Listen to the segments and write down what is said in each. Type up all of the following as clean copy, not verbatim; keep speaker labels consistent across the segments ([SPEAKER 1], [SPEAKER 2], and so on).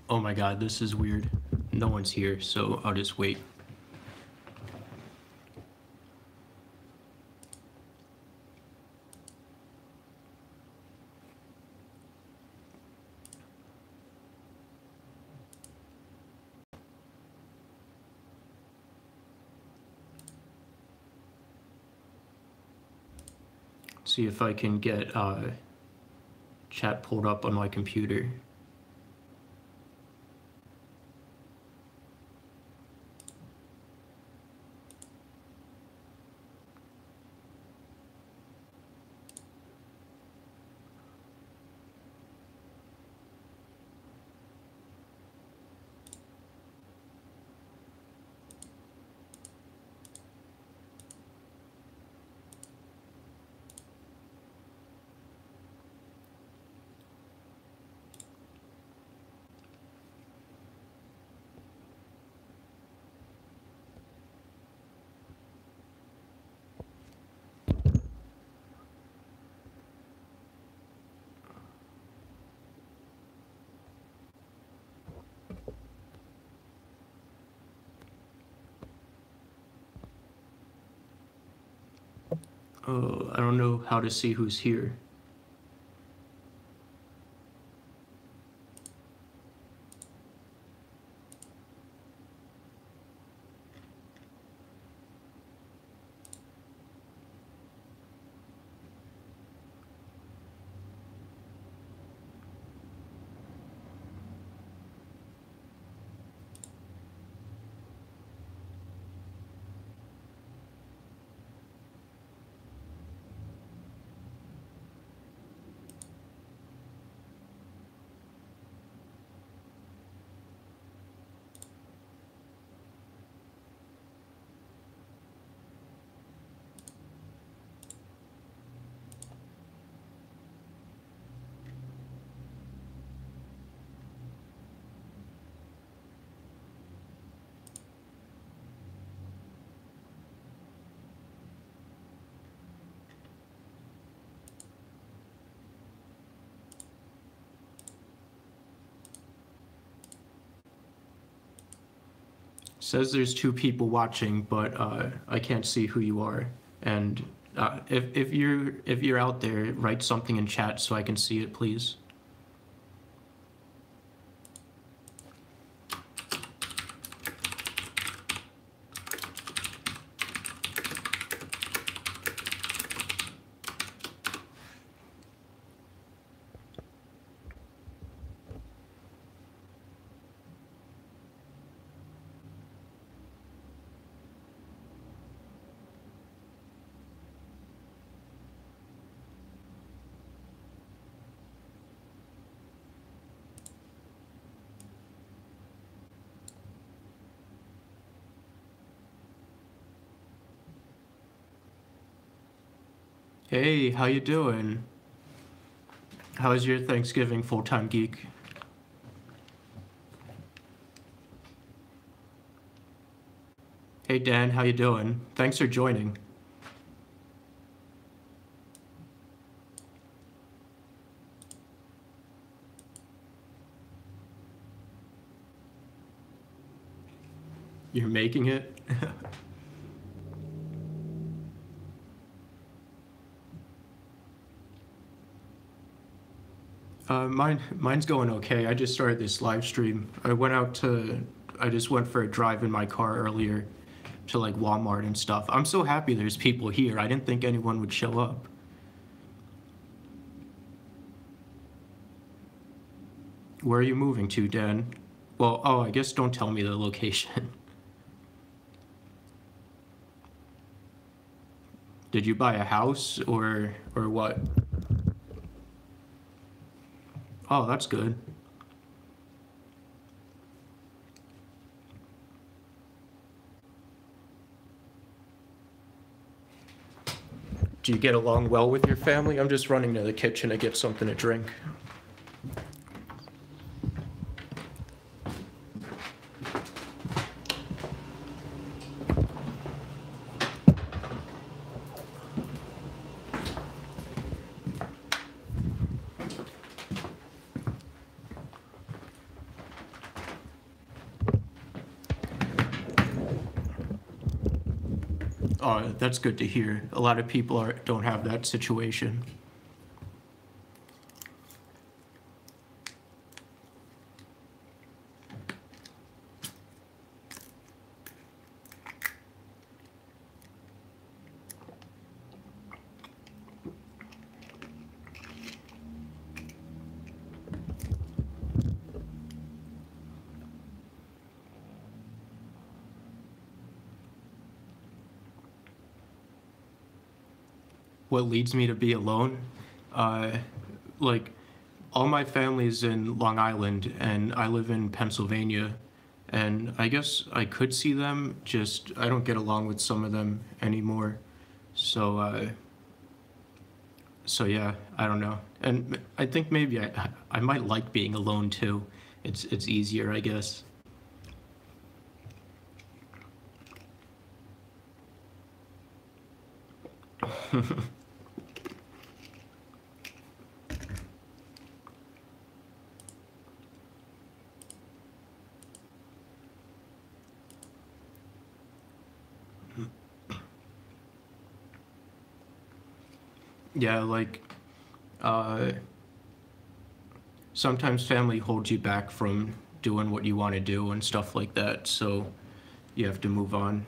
[SPEAKER 1] Oh my god, this is weird. No one's here, so I'll just wait. See if I can get chat pulled up on my computer. I don't know how to see who's here. Says there's 2 people watching, but I can't see who you are. And if you're out there, write something in chat so I can see it, please. Hey, how you doing? How's your Thanksgiving, full-time geek? Hey Dan, how you doing? Thanks for joining. You're making it? Mine's going okay. I just started this live stream. I just went for a drive in my car earlier to like Walmart and stuff. I'm so happy there's people here. I didn't think anyone would show up. Where are you moving to, Dan? Well, oh, I guess don't tell me the location. Did you buy a house or what? Oh, that's good. Do you get along well with your family? I'm just running to the kitchen to get something to drink. That's good to hear. A lot of people don't have that situation. What leads me to be alone? Uh, like, all my family's in Long Island, and I live in Pennsylvania. And I guess I could see them, just I don't get along with some of them anymore. So, so yeah, I don't know. And I think maybe I might like being alone too. It's easier, I guess. Yeah, like uh, sometimes family holds you back from doing what you want to do and stuff like that. So you have to move on.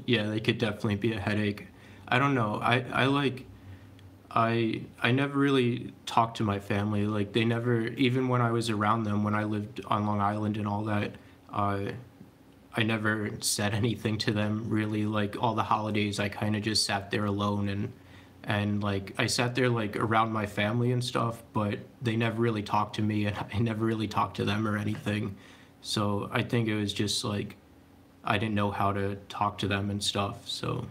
[SPEAKER 1] Yeah, they could definitely be a headache. I don't know. I never really talked to my family. Like they never, even when I was around them, when I lived on Long Island and all that, uh, I never said anything to them really. Like all the holidays, I kind of just sat there alone and like I sat there like around my family and stuff, but they never really talked to me, and I never really talked to them or anything. So I think it was just like I didn't know how to talk to them and stuff. So,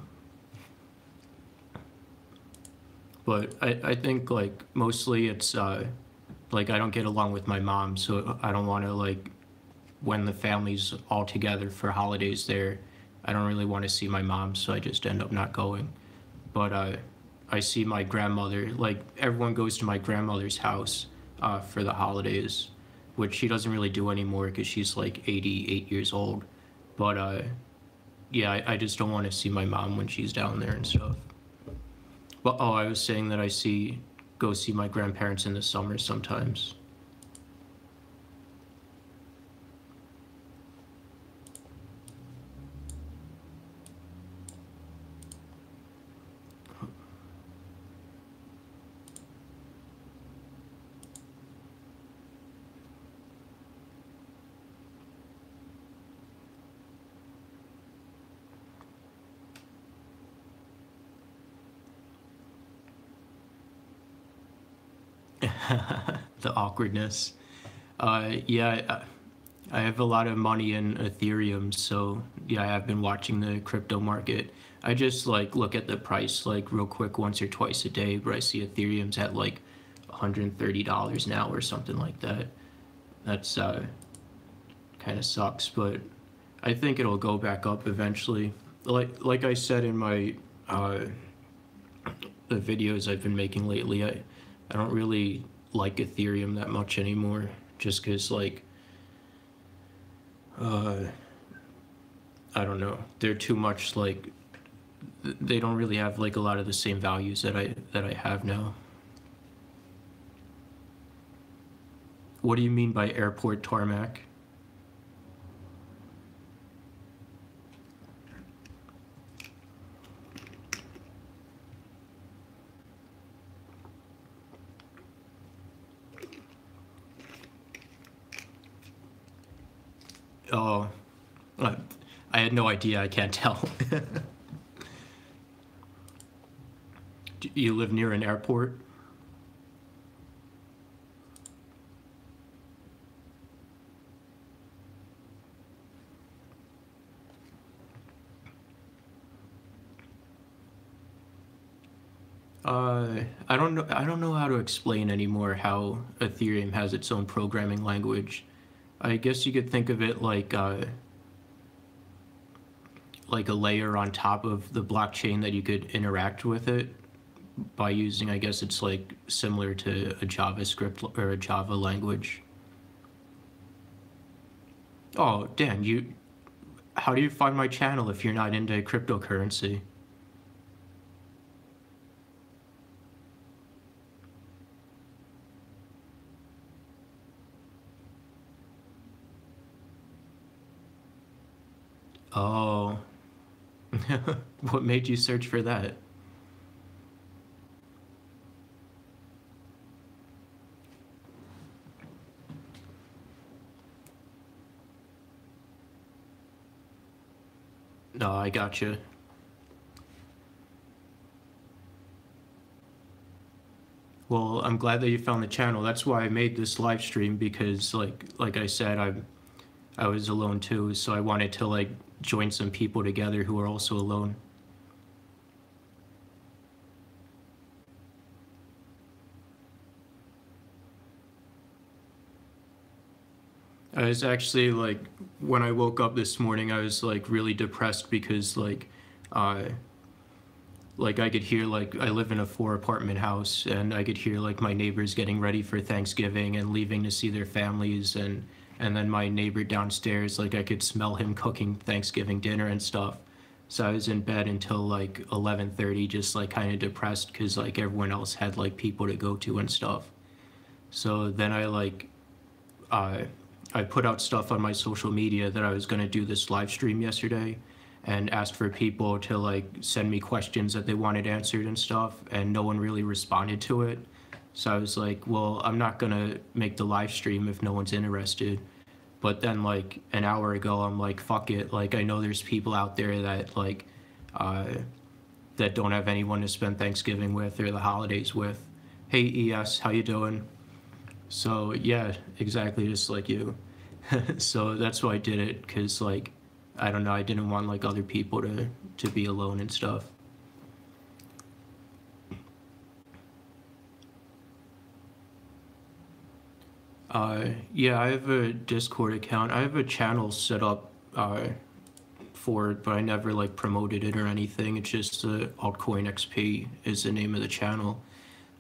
[SPEAKER 1] but I think like mostly it's like I don't get along with my mom, so I don't want to like when the family's all together for holidays there, I don't really want to see my mom, so I just end up not going. But I see my grandmother, like everyone goes to my grandmother's house for the holidays, which she doesn't really do anymore because she's like 88 years old. But yeah, I just don't want to see my mom when she's down there and stuff. But oh, I was saying that go see my grandparents in the summer sometimes. The awkwardness. Yeah, I have a lot of money in Ethereum, so yeah, I have been watching the crypto market. I just like look at the price like real quick once or twice a day, but I see Ethereum's at like $130 now or something like that. That's kind of sucks, but I think it'll go back up eventually. Like I said in my uh, the videos I've been making lately, I don't really like Ethereum that much anymore, just because like uh, I don't know, they're too much like they don't really have like a lot of the same values that I have now. What do you mean by airport tarmac? Oh, uh, I had no idea. I can't tell. Do you live near an airport? I don't know. I don't know how to explain anymore how Ethereum has its own programming language. I guess you could think of it like a layer on top of the blockchain that you could interact with it by using. I guess it's like similar to a JavaScript or a Java language. Oh, Dan, how do you find my channel if you're not into cryptocurrency? Oh, what made you search for that? No, I gotcha. Well, I'm glad that you found the channel. That's why I made this live stream because like I said, I was alone too, so I wanted to like join some people together who are also alone. I was actually like when I woke up this morning, I was like really depressed because uh like I could hear like I live in a 4 apartment house and I could hear like my neighbors getting ready for Thanksgiving and leaving to see their families and then my neighbor downstairs like I could smell him cooking Thanksgiving dinner and stuff. So I was in bed until like 11:30 just like kind of depressed cuz like everyone else had like people to go to and stuff. So then uh I put out stuff on my social media that I was going to do this live stream yesterday and asked for people to like send me questions that they wanted answered and stuff, and no one really responded to it. So I was like, well, I'm not going to make the live stream if no one's interested. But then like an hour ago, I'm like, fuck it. Like I know there's people out there that uh that don't have anyone to spend Thanksgiving with or the holidays with. Hey ES, how you doing? So yeah, exactly just like you. So that's why I did it, because like I don't know, I didn't want like other people to be alone and stuff. Yeah, I have a Discord account. I have a channel set up for it, but I never like promoted it or anything. It's just altcoin XP is the name of the channel.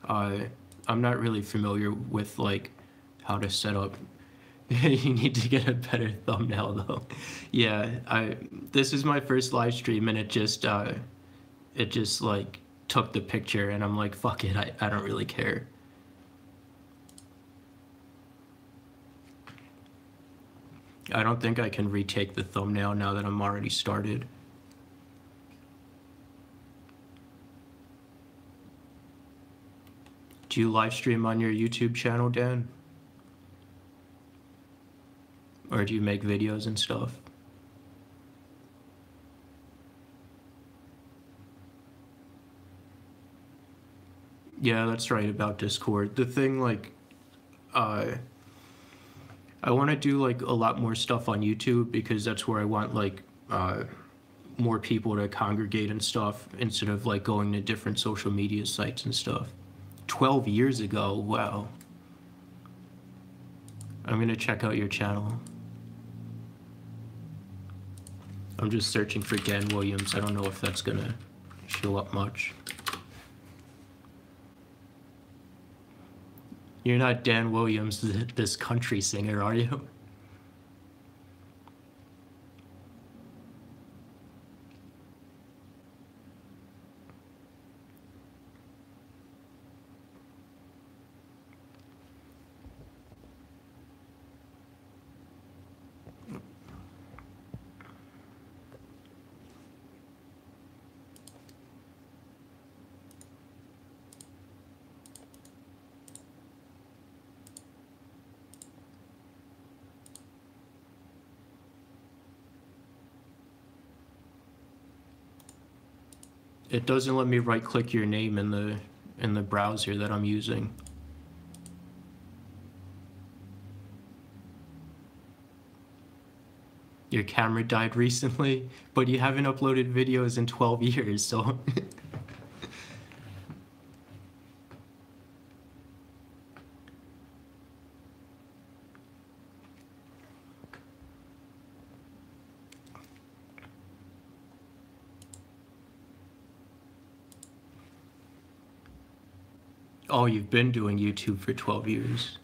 [SPEAKER 1] Uh, I'm not really familiar with like how to set up. You need to get a better thumbnail though. Yeah, I this is my first live stream and it just like took the picture and I'm like, fuck it, I don't really care. I don't think I can retake the thumbnail now that I'm already started. Do you live stream on your YouTube channel, Dan? Or do you make videos and stuff? Yeah, that's right about Discord. The thing uh I want to do like a lot more stuff on YouTube because that's where I want like more people to congregate and stuff instead of like going to different social media sites and stuff. 12 years ago, wow. I'm gonna check out your channel. I'm just searching for Dan Williams. I don't know if that's gonna show up much. You're not Dan Williams, this country singer, are you? It doesn't let me right click your name in the browser that I'm using. Your camera died recently, but you haven't uploaded videos in 12 years, so oh, you've been doing YouTube for 12 years.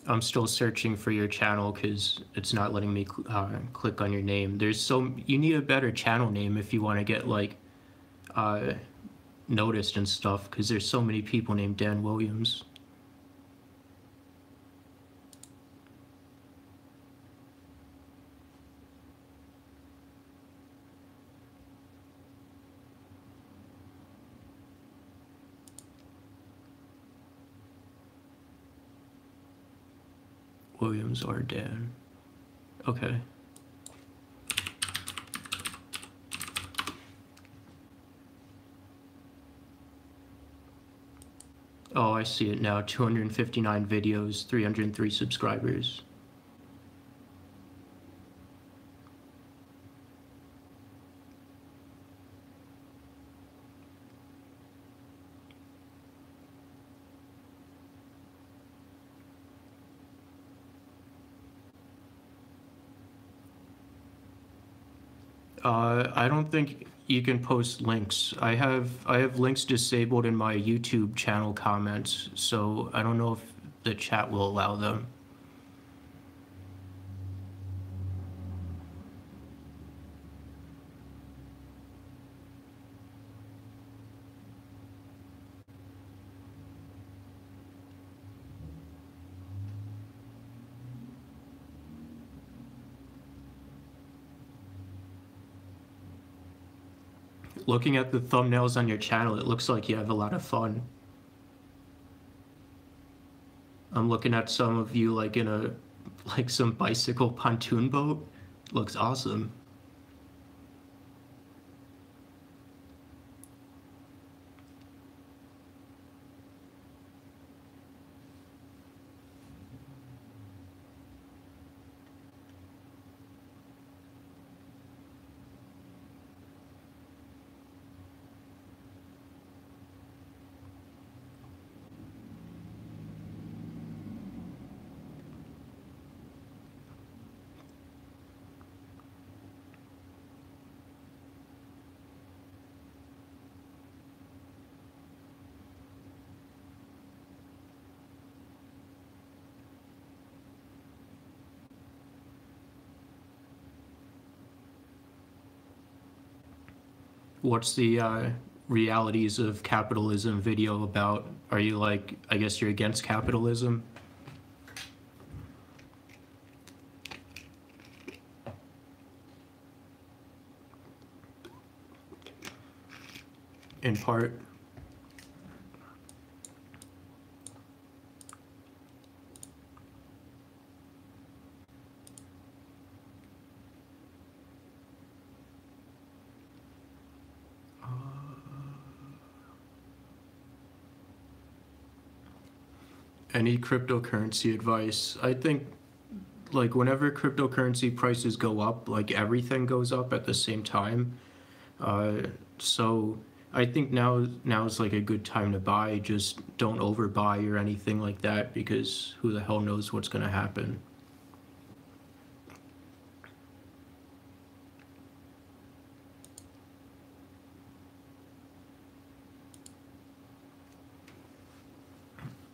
[SPEAKER 1] I'm still searching for your channel because it's not letting me click on your name. You need a better channel name if you want to get like uh, noticed and stuff, because there's so many people named Dan Williams. Williams or Dan. Okay. Oh, I see it now. 259 videos, 303 subscribers. I don't think you can post links. I have links disabled in my YouTube channel comments, so I don't know if the chat will allow them. Looking at the thumbnails on your channel, it looks like you have a lot of fun. I'm looking at some of you like in some bicycle pontoon boat. Looks awesome. What's the realities of capitalism video about? Are you like, I guess you're against capitalism? In part. Any cryptocurrency advice? I think like whenever cryptocurrency prices go up, like everything goes up at the same time. Uh, so I think now's like a good time to buy. Just don't overbuy or anything like that, because who the hell knows what's gonna happen.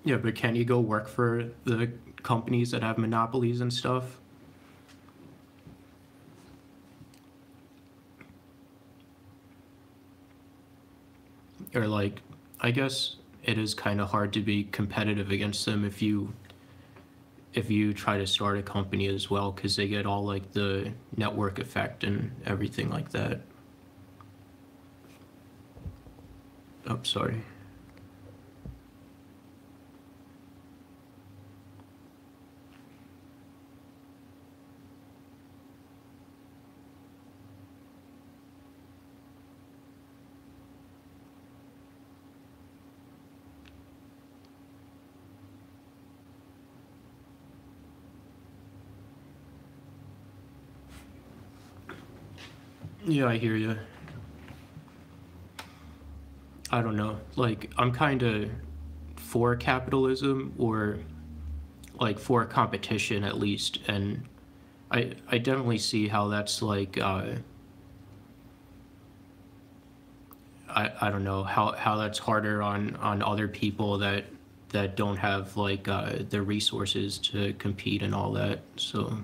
[SPEAKER 1] Yeah, but can you go work for the companies that have monopolies and stuff? Or like, I guess it is kind of hard to be competitive against them if you try to start a company as well, because they get all like the network effect and everything like that. Oh, sorry. Yeah, I hear you. I don't know. Like, I'm kind of for capitalism, or like for competition at least, and I definitely see how that's like I don't know how that's harder on other people that that don't have like the resources to compete and all that. So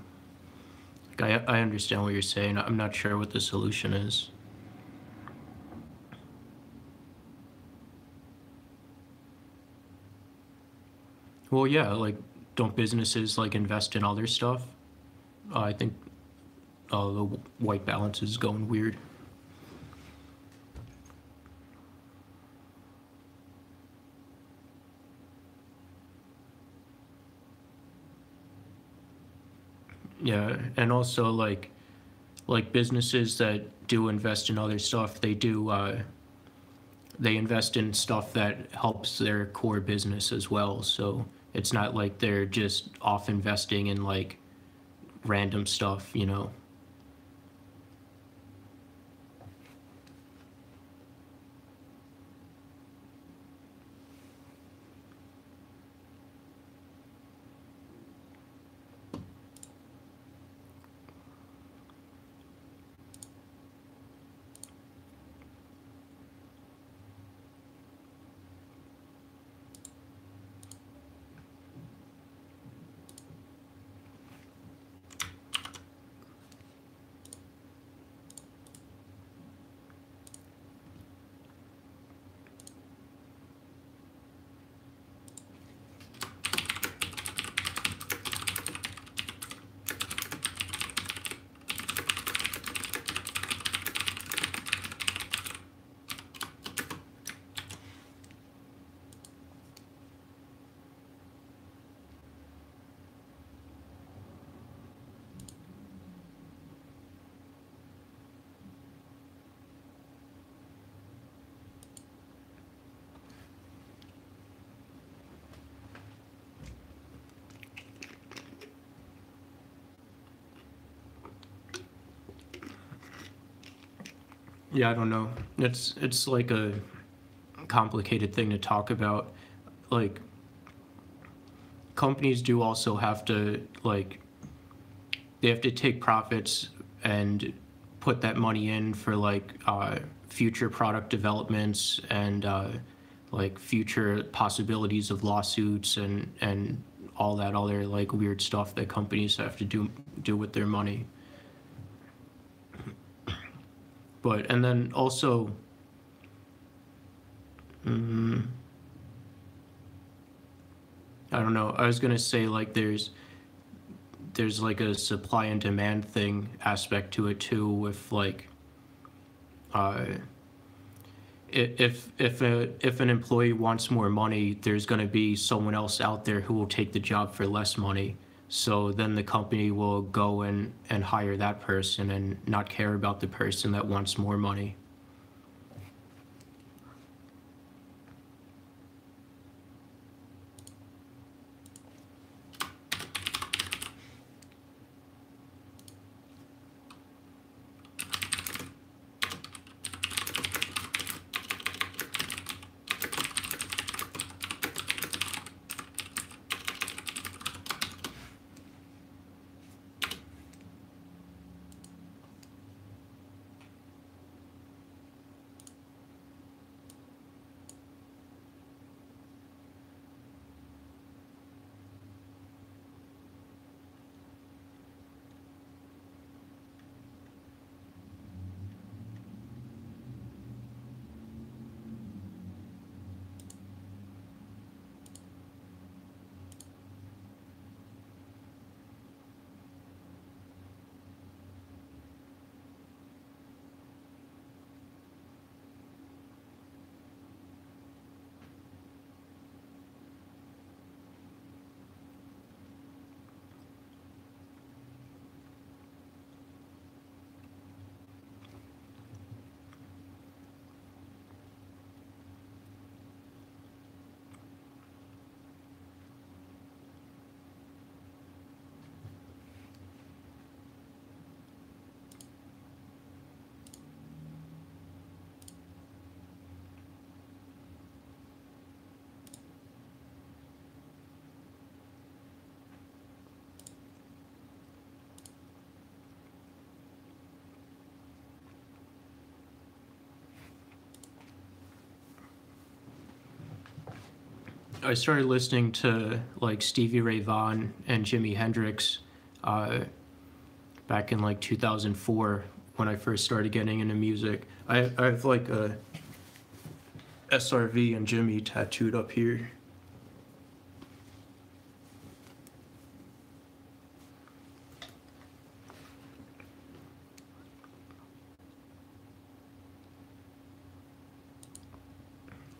[SPEAKER 1] like, I understand what you're saying. I'm not sure what the solution is. Well, yeah, like don't businesses like invest in other stuff? I think the white balance is going weird. Yeah, and also like businesses that do invest in other stuff, they invest in stuff that helps their core business as well. So it's not like they're just off investing in like random stuff, you know. Yeah, I don't know. It's like a complicated thing to talk about. Like companies do also have to like they have to take profits and put that money in for like future product developments and like future possibilities of lawsuits and all that other like weird stuff that companies have to do with their money. But and then also, mm, I don't know. I was gonna say like there's like a supply and demand thing aspect to it too with like uh if an employee wants more money, there's going to be someone else out there who will take the job for less money. So then the company will go and hire that person and not care about the person that wants more money. I started listening to like Stevie Ray Vaughan and Jimi Hendrix uh, back in like 2004 when I first started getting into music. I have like a SRV and Jimmy tattooed up here.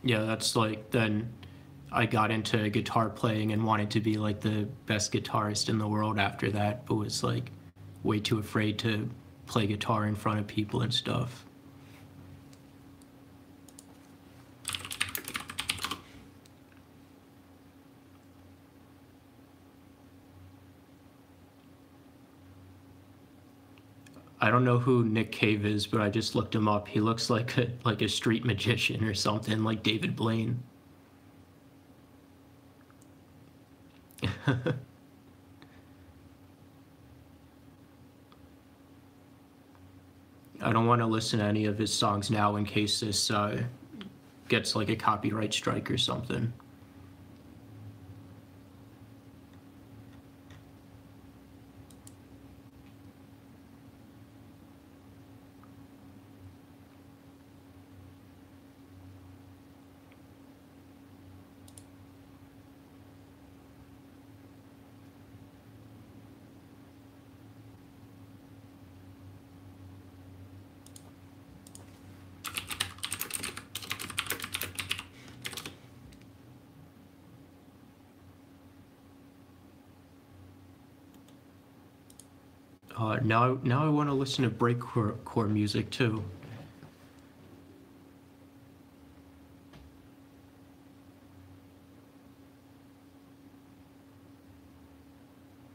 [SPEAKER 1] Yeah, that's like then I got into guitar playing and wanted to be like the best guitarist in the world after that, but was like way too afraid to play guitar in front of people and stuff. I don't know who Nick Cave is, but I just looked him up. He looks like a street magician or something, like David Blaine. I don't want to listen to any of his songs now in case this gets like a copyright strike or something. Now I want to listen to breakcore music too.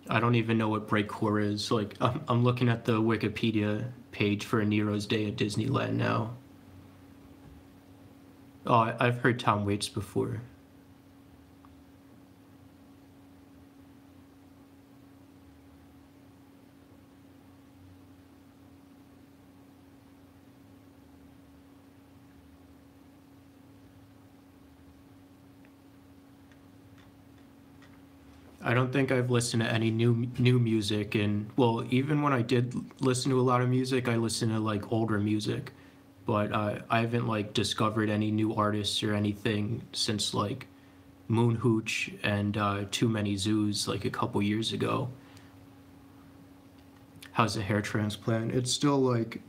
[SPEAKER 1] I don't even know what breakcore is. Like I'm looking at the Wikipedia page for Nero's Day at Disneyland now. Oh, I've heard Tom Waits before. I don't think I've listened to any new music, and well, even when I did listen to a lot of music, I listened to like older music, but I haven't like discovered any new artists or anything since like Moon Hooch and Too Many Zoos like a couple years ago. How's the hair transplant? It's still like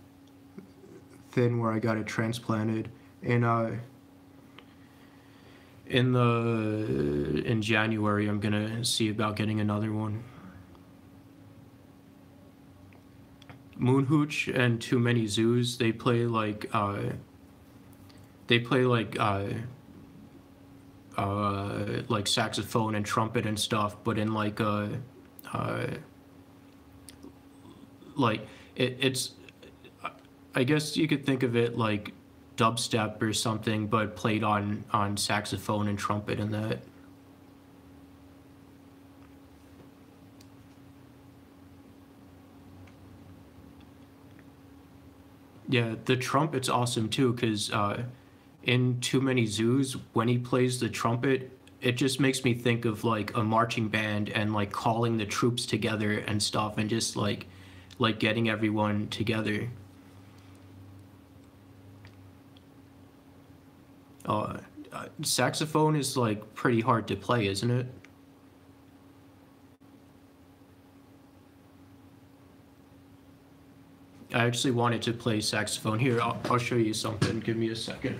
[SPEAKER 1] thin where I got it transplanted, and in January I'm gonna see about getting another one. Moon Hooch and Too Many Zoos, they play like saxophone and trumpet and stuff, but in like a it's I guess you could think of it like dubstep or something, but played on saxophone and trumpet and that. Yeah, the trumpet's awesome too, because in Too Many Zoos, when he plays the trumpet, it just makes me think of like a marching band and like calling the troops together and stuff, and just like getting everyone together. Uh, Saxophone is like pretty hard to play, isn't it? I actually wanted to play saxophone. Here, I'll show you something. Give me a second.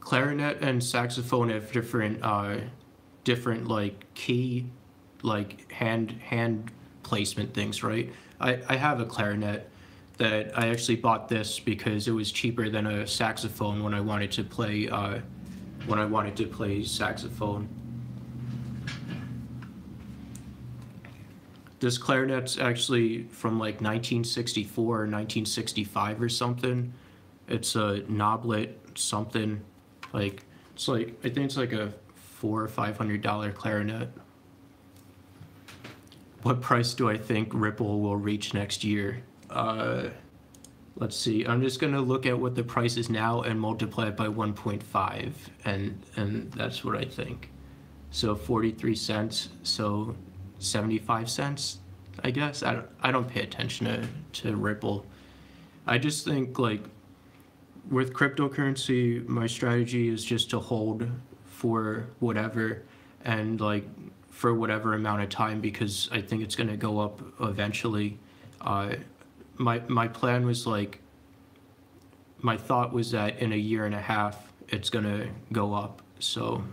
[SPEAKER 1] Clarinet and saxophone have different like key, like hand placement things, right? I have a clarinet that I actually bought this because it was cheaper than a saxophone when I wanted to play saxophone. This clarinet's actually from like 1964 or 1965 or something. It's a knoblet something, like it's like I think it's like a $400 or $500 clarinet. What price do I think Ripple will reach next year? Let's see. I'm just gonna look at what the price is now and multiply it by 1.5, and that's what I think. So 43 cents. So 75 cents, I guess. I don't pay attention to Ripple. I just think like with cryptocurrency, my strategy is just to hold for whatever and like for whatever amount of time because I think it's gonna go up eventually. My plan was like my thought was that in a year and a half it's gonna go up. So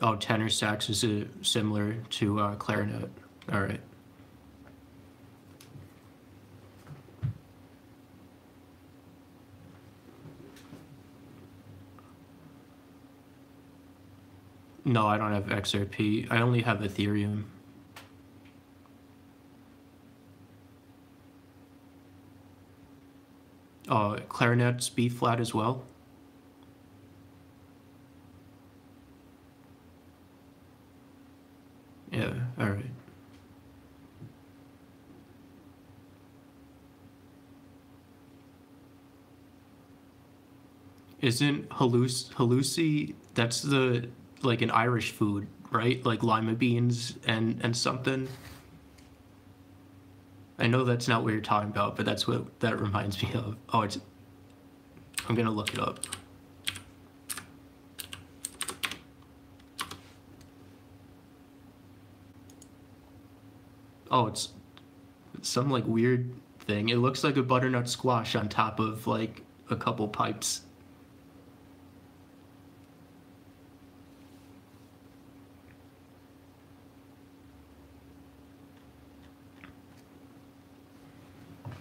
[SPEAKER 1] oh, tenor sax is similar to clarinet. All right. No, I don't have XRP. I only have Ethereum. Clarinet's B flat as well. Yeah, all right. Isn't halusi, that's the like an Irish food, right? Like lima beans and something. I know that's not what you're talking about, but that's what that reminds me of. Oh, I'm gonna look it up. Oh, it's some like weird thing. It looks like a butternut squash on top of like a couple pipes.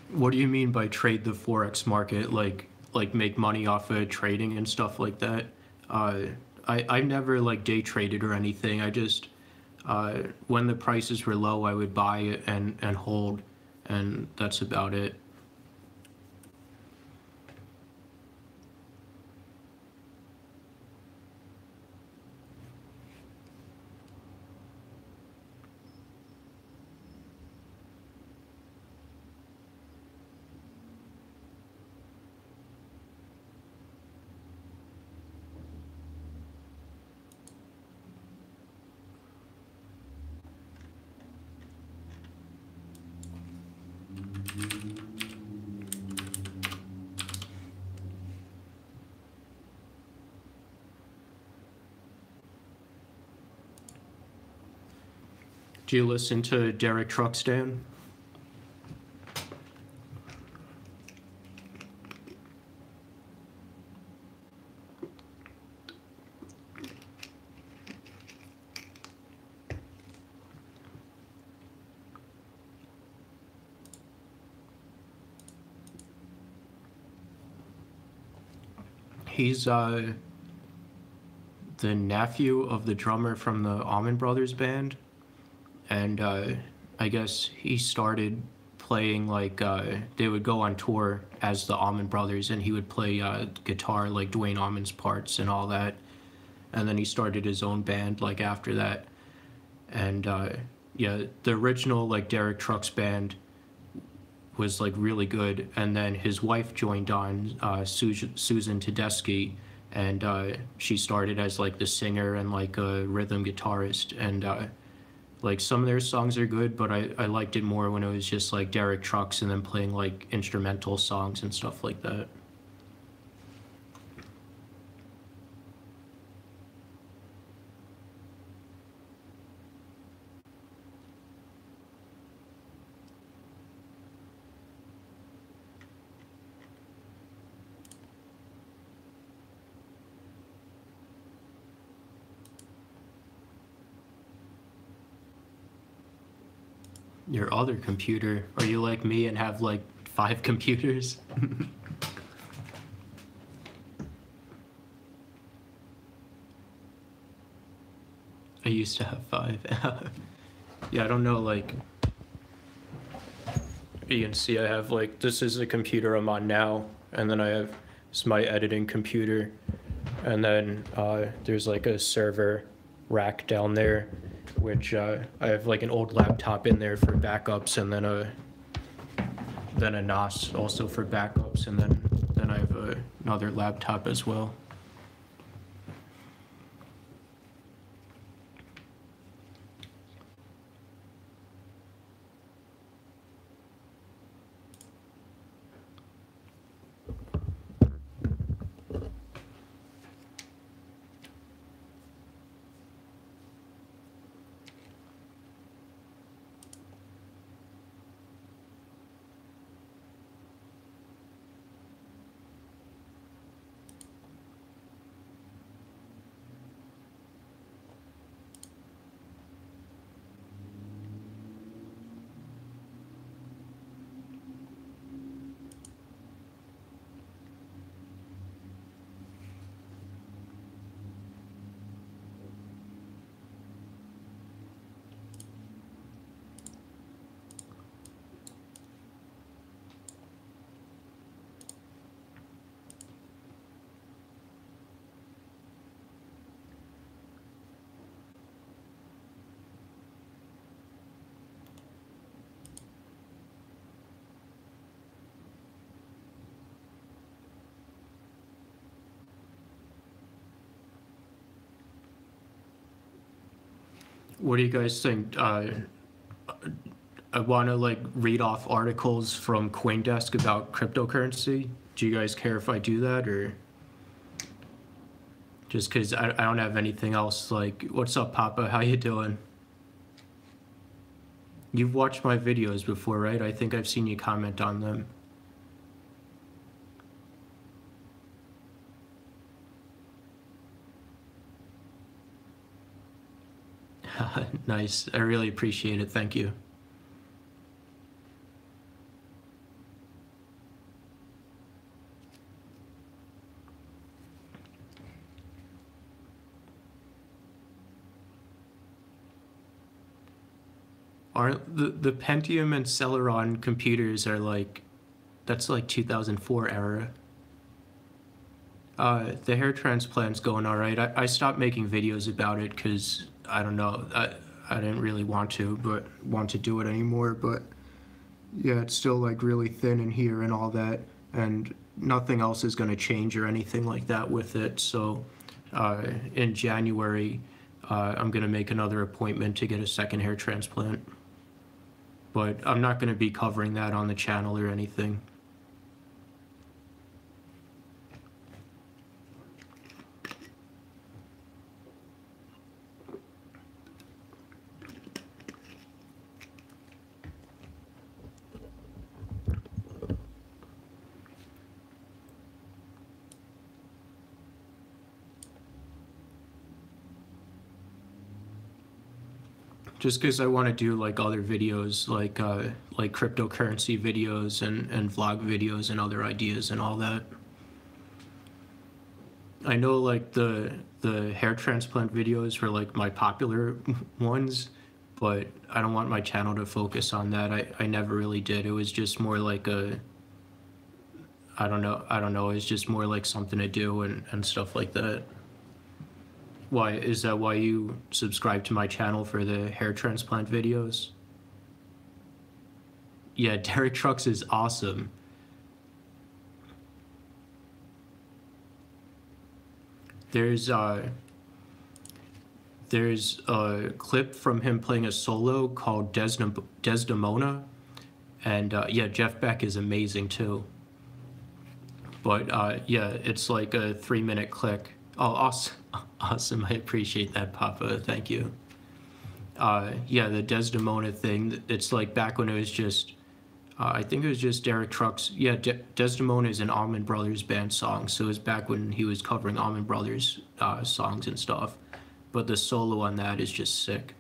[SPEAKER 1] What do you mean by trade the Forex market? Like make money off of trading and stuff like that? I never like day traded or anything. I just when the prices were low, I would buy it and hold, and that's about it. Do you listen to Derek Truxton? He's the nephew of the drummer from the Allman Brothers band, and I guess he started playing like they would go on tour as the Allman Brothers, and he would play guitar like Duane Allman's parts and all that, and then he started his own band like after that, and yeah, the original like Derek Trucks band was like really good, and then his wife joined on, Susan Tedeschi, and she started as like the singer and like a rhythm guitarist, and like some of their songs are good, but I liked it more when it was just like Derek Trucks and then playing like instrumental songs and stuff like that. Your other computer? Are you like me and have like 5 computers? I used to have 5. Yeah, I don't know, like, you can see I have, like, this is the computer I'm on now, and then I have, this is my editing computer, and then there's, like, a server rack down there, which I have, like, an old laptop in there for backups, and then a NAS also for backups, and then I have another laptop as well. What do you guys think? I want to like read off articles from CoinDesk about cryptocurrency. Do you guys care if I do that, or just because I don't have anything else? Like, what's up, Papa? How you doing? You've watched my videos before, right? I think I've seen you comment on them. Nice. I really appreciate it. Thank you. Aren't the Pentium and Celeron computers are like, that's like 2004 era. The hair transplant's going all right. I stopped making videos about it because I don't know. I didn't really want to do it anymore. But yeah, it's still like really thin in here and all that, and nothing else is going to change or anything like that with it. So in January, I'm going to make another appointment to get a second hair transplant. But I'm not going to be covering that on the channel or anything. Just because I want to do like other videos, like cryptocurrency videos and vlog videos and other ideas and all that. I know like the hair transplant videos were like my popular ones, but I don't want my channel to focus on that. I never really did. It was just more like I don't know. It's just more like something to do and stuff like that. Why is that? Why you subscribe to my channel for the hair transplant videos? Yeah, Derek Trucks is awesome. There's a clip from him playing a solo called Desdemona, and yeah, Jeff Beck is amazing too. But yeah, it's like a 3-minute clip. Oh, awesome. Awesome. I appreciate that, Papa. Thank you. Yeah, the Desdemona thing, it's like back when it was just, I think it was just Derek Trucks. Yeah, Desdemona is an Allman Brothers band song, so it was back when he was covering Allman Brothers songs and stuff. But the solo on that is just sick.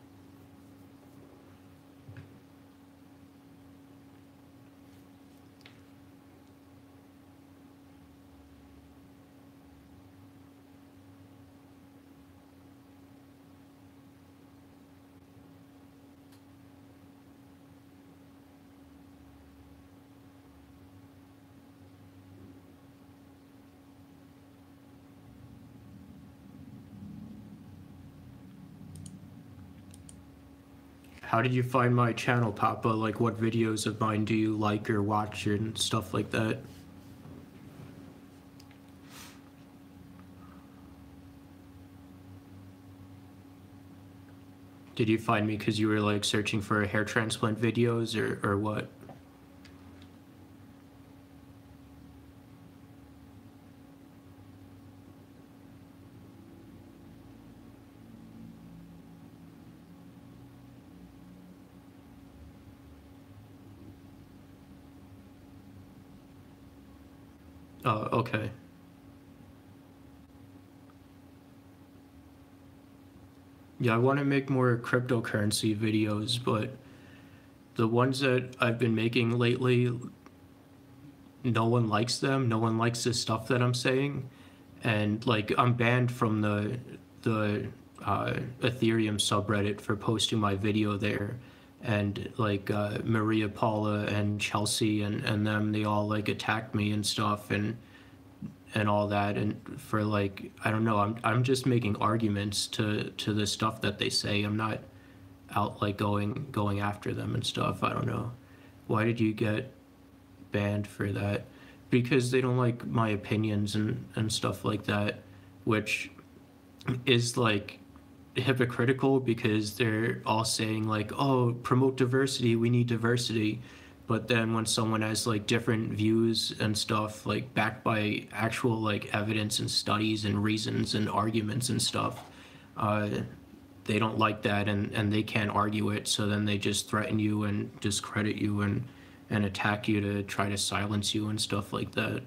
[SPEAKER 1] How did you find my channel, Papa? Like, what videos of mine do you like or watch and stuff like that? Did you find me because you were like searching for hair transplant videos or what? Oh, okay. Yeah, I want to make more cryptocurrency videos, but the ones that I've been making lately, no one likes them. No one likes the stuff that I'm saying, and like I'm banned from the Ethereum subreddit for posting my video there, and like Maria Paula and Chelsea and them, they all like attacked me and stuff and all that, and for like I don't know, I'm just making arguments to the stuff that they say. I'm not out like going after them and stuff. I don't know. Why did you get banned for that? Because they don't like my opinions and stuff like that, which is like hypocritical because they're all saying like, oh, promote diversity, we need diversity. But then when someone has like different views and stuff, like backed by actual like evidence and studies and reasons and arguments and stuff, uh, they don't like that and they can't argue it. So then they just threaten you and discredit you and attack you to try to silence you and stuff like that.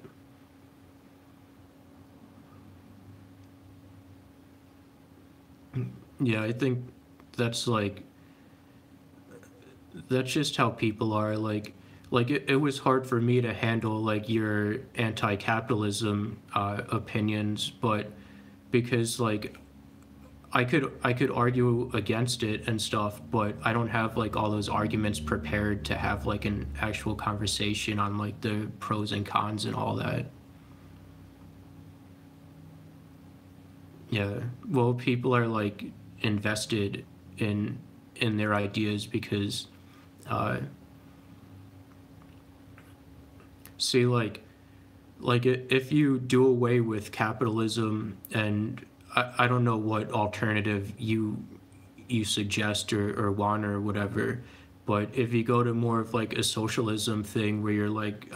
[SPEAKER 1] Yeah, I think that's like that's just how people are. Like it was hard for me to handle like your anti-capitalism opinions, but because like I could argue against it and stuff, but I don't have like all those arguments prepared to have like an actual conversation on like the pros and cons and all that. Yeah. Well, people are like invested in their ideas because uh see if you do away with capitalism and I don't know what alternative you suggest or want or whatever, but if you go to more of like a socialism thing where you're like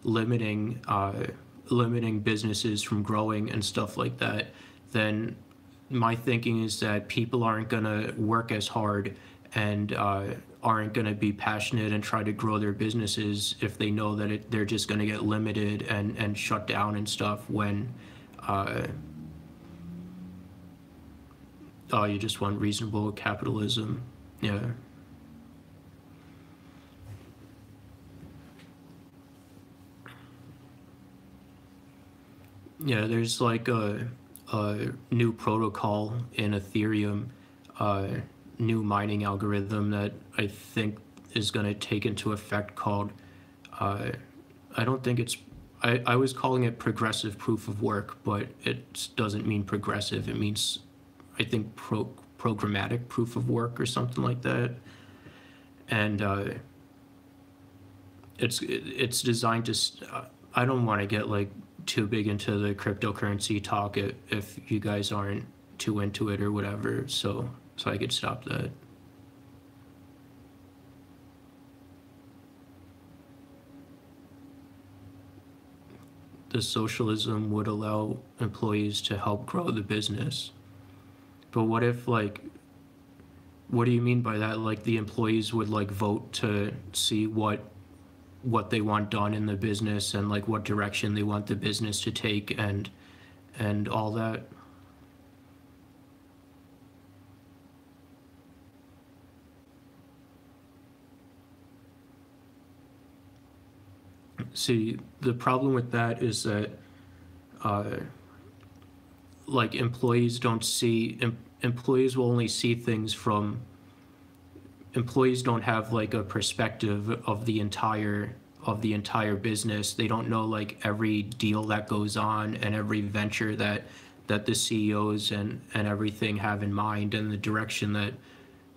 [SPEAKER 1] limiting limiting businesses from growing and stuff like that, then my thinking is that people aren't gonna work as hard and aren't gonna be passionate and try to grow their businesses if they know that they're just gonna get limited and shut down and stuff when uh, oh, you just want reasonable capitalism. Yeah. Yeah, there's like a new protocol in Ethereum, uh, new mining algorithm that I think is going to take into effect called, uh, I don't think it's, I was calling it progressive proof of work, but it doesn't mean progressive. It means, I think, programmatic proof of work or something like that. And it's designed to. I don't want to get like too big into the cryptocurrency talk if you guys aren't too into it or whatever. So I could stop that. The socialism would allow employees to help grow the business. But what if like what do you mean by that? Like the employees would like vote to see what they want done in the business and like what direction they want the business to take and all that. See, the problem with that is that uh, like employees don't see employees will only see things from employees don't have like a perspective of the entire business. They don't know like every deal that goes on and every venture that the CEOs and everything have in mind and the direction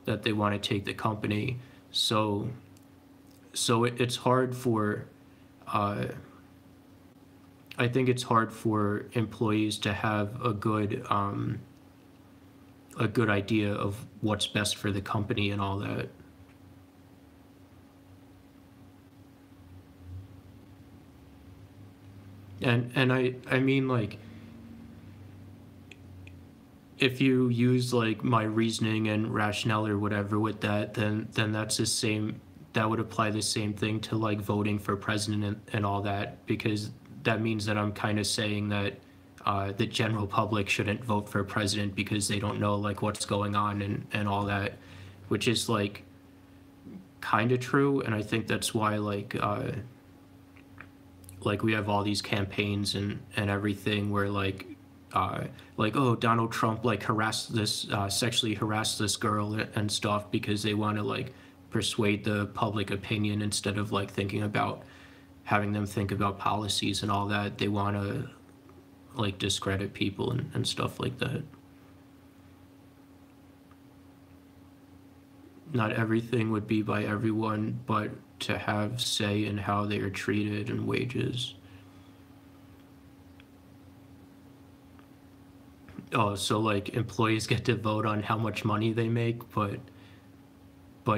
[SPEAKER 1] that they want to take the company. So it's hard for I think it's hard for employees to have a good idea of what's best for the company and all that. And I mean, like, if you use like my reasoning and rationale or whatever with that, then that's the same. That would apply the same thing to like voting for president and all that, because that means that I'm kind of saying that the general public shouldn't vote for president because they don't know like what's going on and all that, which is like kind of true. And I think that's why like we have all these campaigns and everything where like oh, Donald Trump like sexually harassed this girl and stuff, because they want to like persuade the public opinion instead of like thinking about having them think about policies and all that. They want to like discredit people and stuff like that. Not everything would be by everyone, but to have say in how they are treated and wages. Oh, so like employees get to vote on how much money they make, but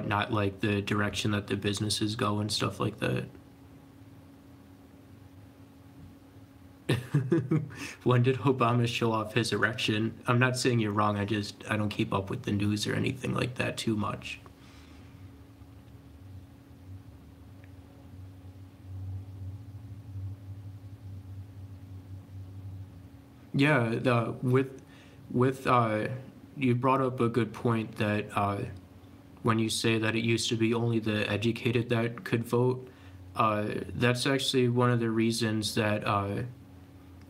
[SPEAKER 1] not like the direction that the businesses go and stuff like that. When did Obama show off his erection? I'm not saying you're wrong. I don't keep up with the news or anything like that too much. Yeah, with you brought up a good point that when you say that it used to be only the educated that could vote, that's actually one of the reasons that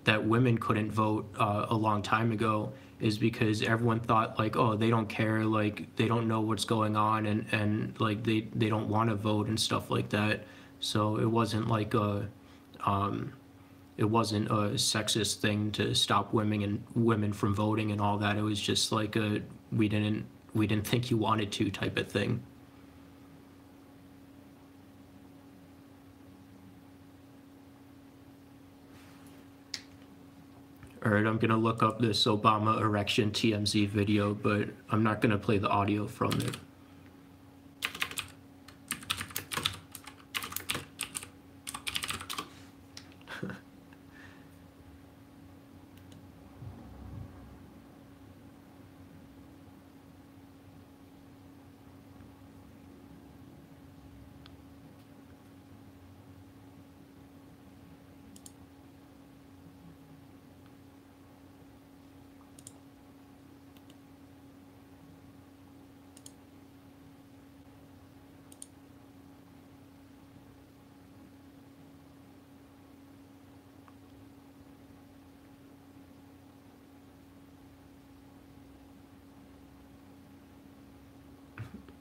[SPEAKER 1] that women couldn't vote a long time ago, is because everyone thought like, oh, they don't care, like they don't know what's going on, and like they don't want to vote and stuff like that. So it wasn't like it wasn't a sexist thing to stop women from voting and all that. It was just like we didn't think you wanted to type of thing. All right, I'm gonna look up this Obama erection TMZ video, but I'm not gonna play the audio from it.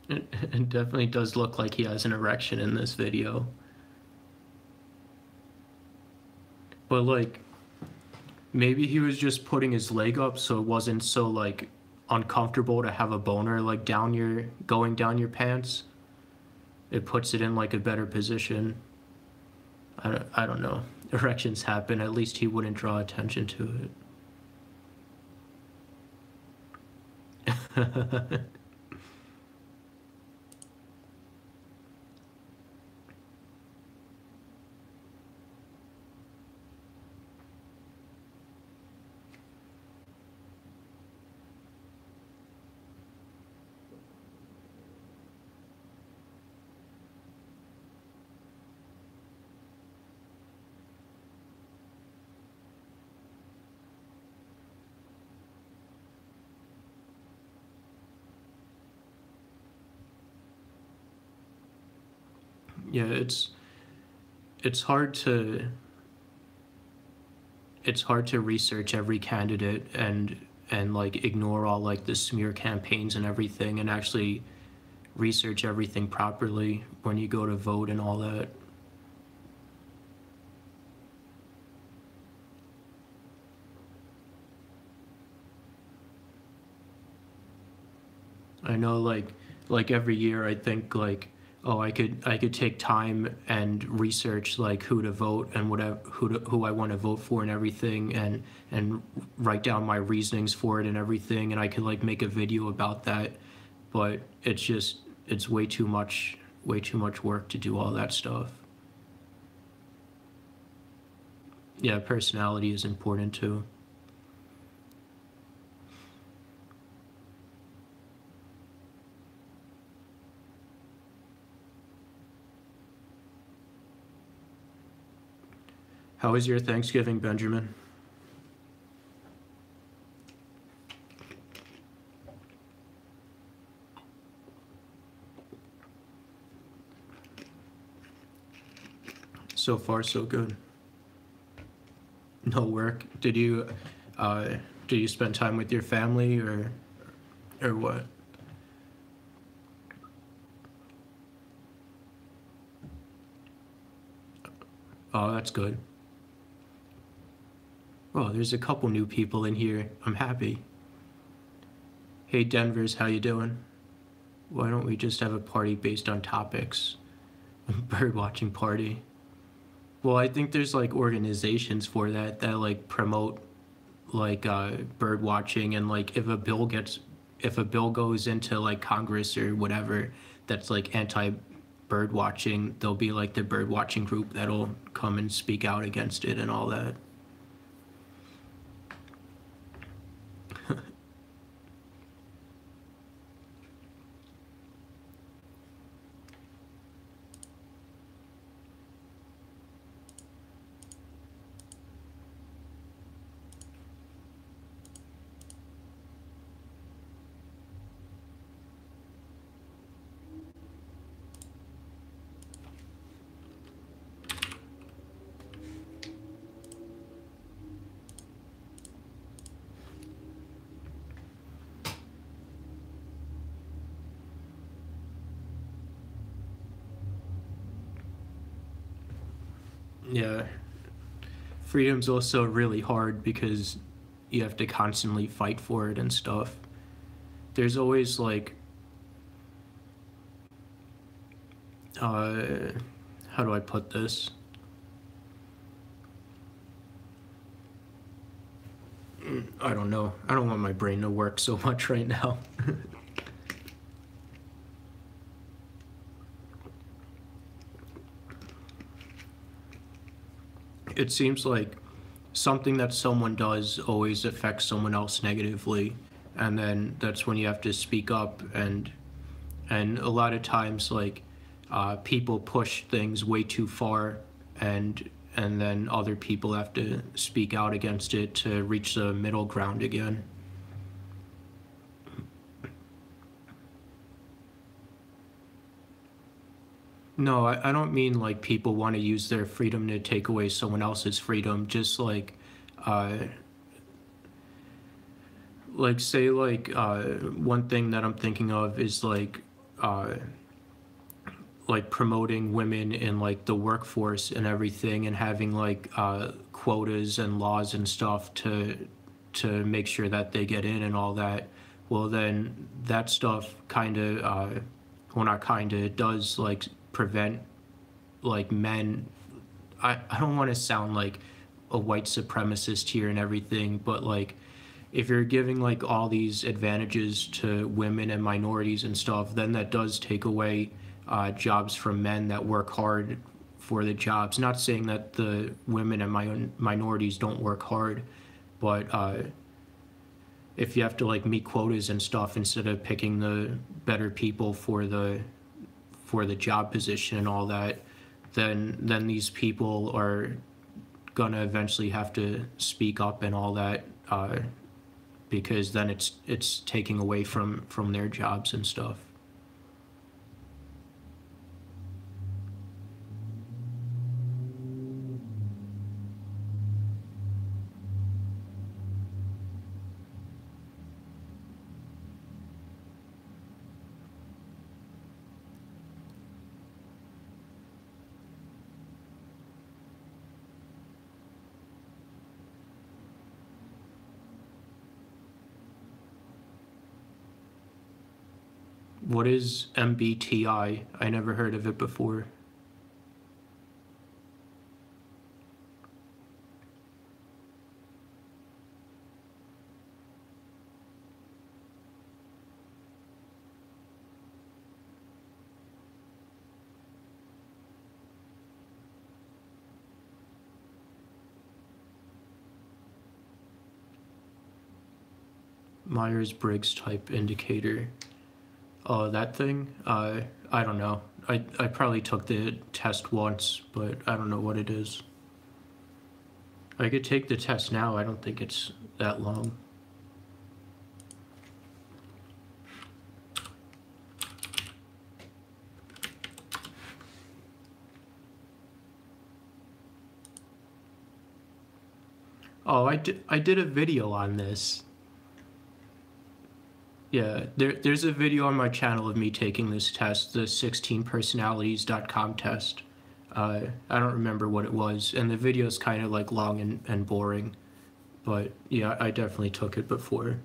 [SPEAKER 1] It definitely does look like he has an erection in this video. But like, maybe he was just putting his leg up so it wasn't so like uncomfortable to have a boner like going down your pants. It puts it in like a better position. I don't know. Erections happen. At least he wouldn't draw attention to it. Yeah, it's hard to research every candidate and like ignore all like the smear campaigns and everything, and actually research everything properly when you go to vote and all that. I know like every year I think like, oh, I could take time and research like who to vote and whatever who I want to vote for and everything, and write down my reasonings for it and everything, and I could like make a video about that, but it's way too much work to do all that stuff. Yeah, personality is important too. How was your Thanksgiving, Benjamin? So far, so good. No work. Uh, did you spend time with your family or what? Oh, that's good. Well, there's a couple new people in here. I'm happy. Hey, Denver's, how you doing? Why don't we just have a party based on topics? Bird watching party. Well, I think there's like organizations for that like promote like bird watching, and like if a bill goes into like Congress or whatever that's like anti bird watching, there'll be like the bird watching group that'll come and speak out against it and all that. Yeah, freedom's also really hard because you have to constantly fight for it and stuff. There's always like uh how do I put this? I don't know. I don't want my brain to work so much right now. It seems like something that someone does always affects someone else negatively, and then that's when you have to speak up, and a lot of times like people push things way too far, and then other people have to speak out against it to reach the middle ground again. No, I don't mean like people want to use their freedom to take away someone else's freedom. Just uh, like say one thing that I'm thinking of is uh, like promoting women in like the workforce and everything, and having like quotas and laws and stuff to make sure that they get in and all that. Well, then that stuff kind of well, not kind of, it does like prevent like men. I don't want to sound like a white supremacist here and everything, but like if you're giving like all these advantages to women and minorities and stuff, then that does take away jobs from men that work hard for the jobs. Not saying that the women and minorities don't work hard, but if you have to like meet quotas and stuff instead of picking the better people for the job position and all that, then these people are gonna eventually have to speak up and all that, because then it's taking away from their jobs and stuff. What is MBTI? I never heard of it before. Myers-Briggs type indicator. Oh, that thing? I don't know. I probably took the test once, but I don't know what it is. I could take the test now. I don't think it's that long. Oh, I did a video on this. Yeah, there's a video on my channel of me taking this test, the 16personalities.com test. I don't remember what it was, and the video's kind of like long and boring, but yeah, I definitely took it before.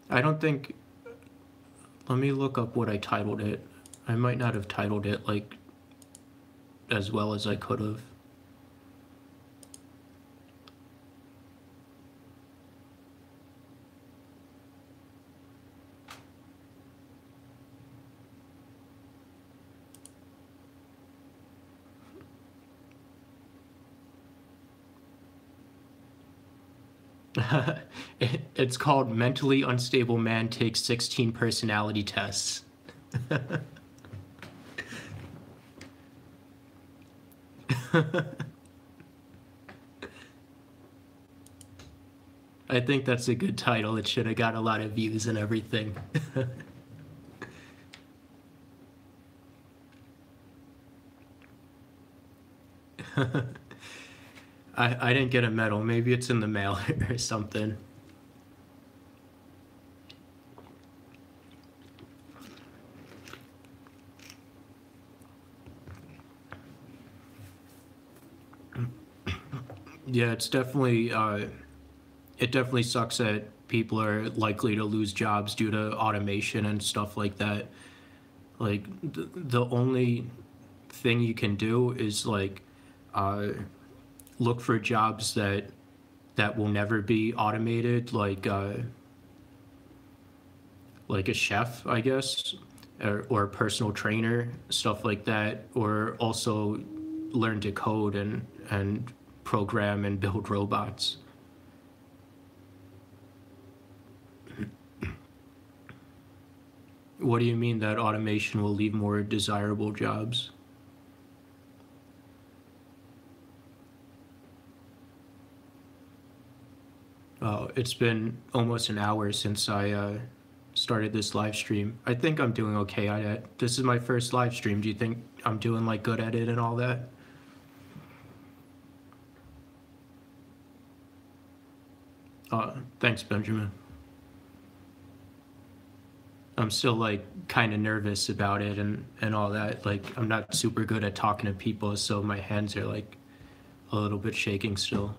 [SPEAKER 1] I don't think, let me look up what I titled it. I might not have titled it like as well as I could have. It's called Mentally Unstable Man Takes 16 Personality Tests. I think that's a good title. It should have got a lot of views and everything. I didn't get a medal. Maybe it's in the mail or something. Yeah, it's definitely it definitely sucks that people are likely to lose jobs due to automation and stuff like that. Like the only thing you can do is like look for jobs that will never be automated, like a chef, I guess, or a personal trainer, stuff like that, or also learn to code and program and build robots. What do you mean that automation will leave more desirable jobs? It's been almost an hour since I started this live stream. I think I'm doing okay at it. This is my first live stream. Do you think I'm doing like good at it and all that? Thanks, Benjamin. I'm still like kind of nervous about it and all that. Like I'm not super good at talking to people, so my hands are like a little bit shaking still.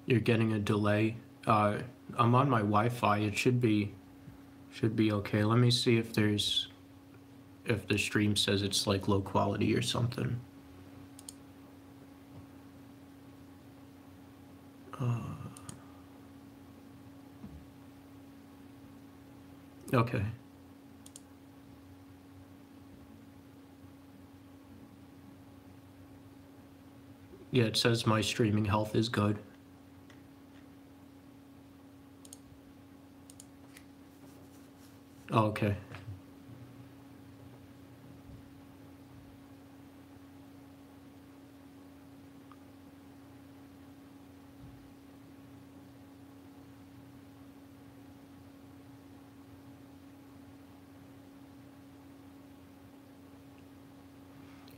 [SPEAKER 1] You're getting a delay. I'm on my Wi-Fi. It should be okay. Let me see if the stream says it's like low quality or something. Okay. Yeah, it says my streaming health is good. Oh, okay.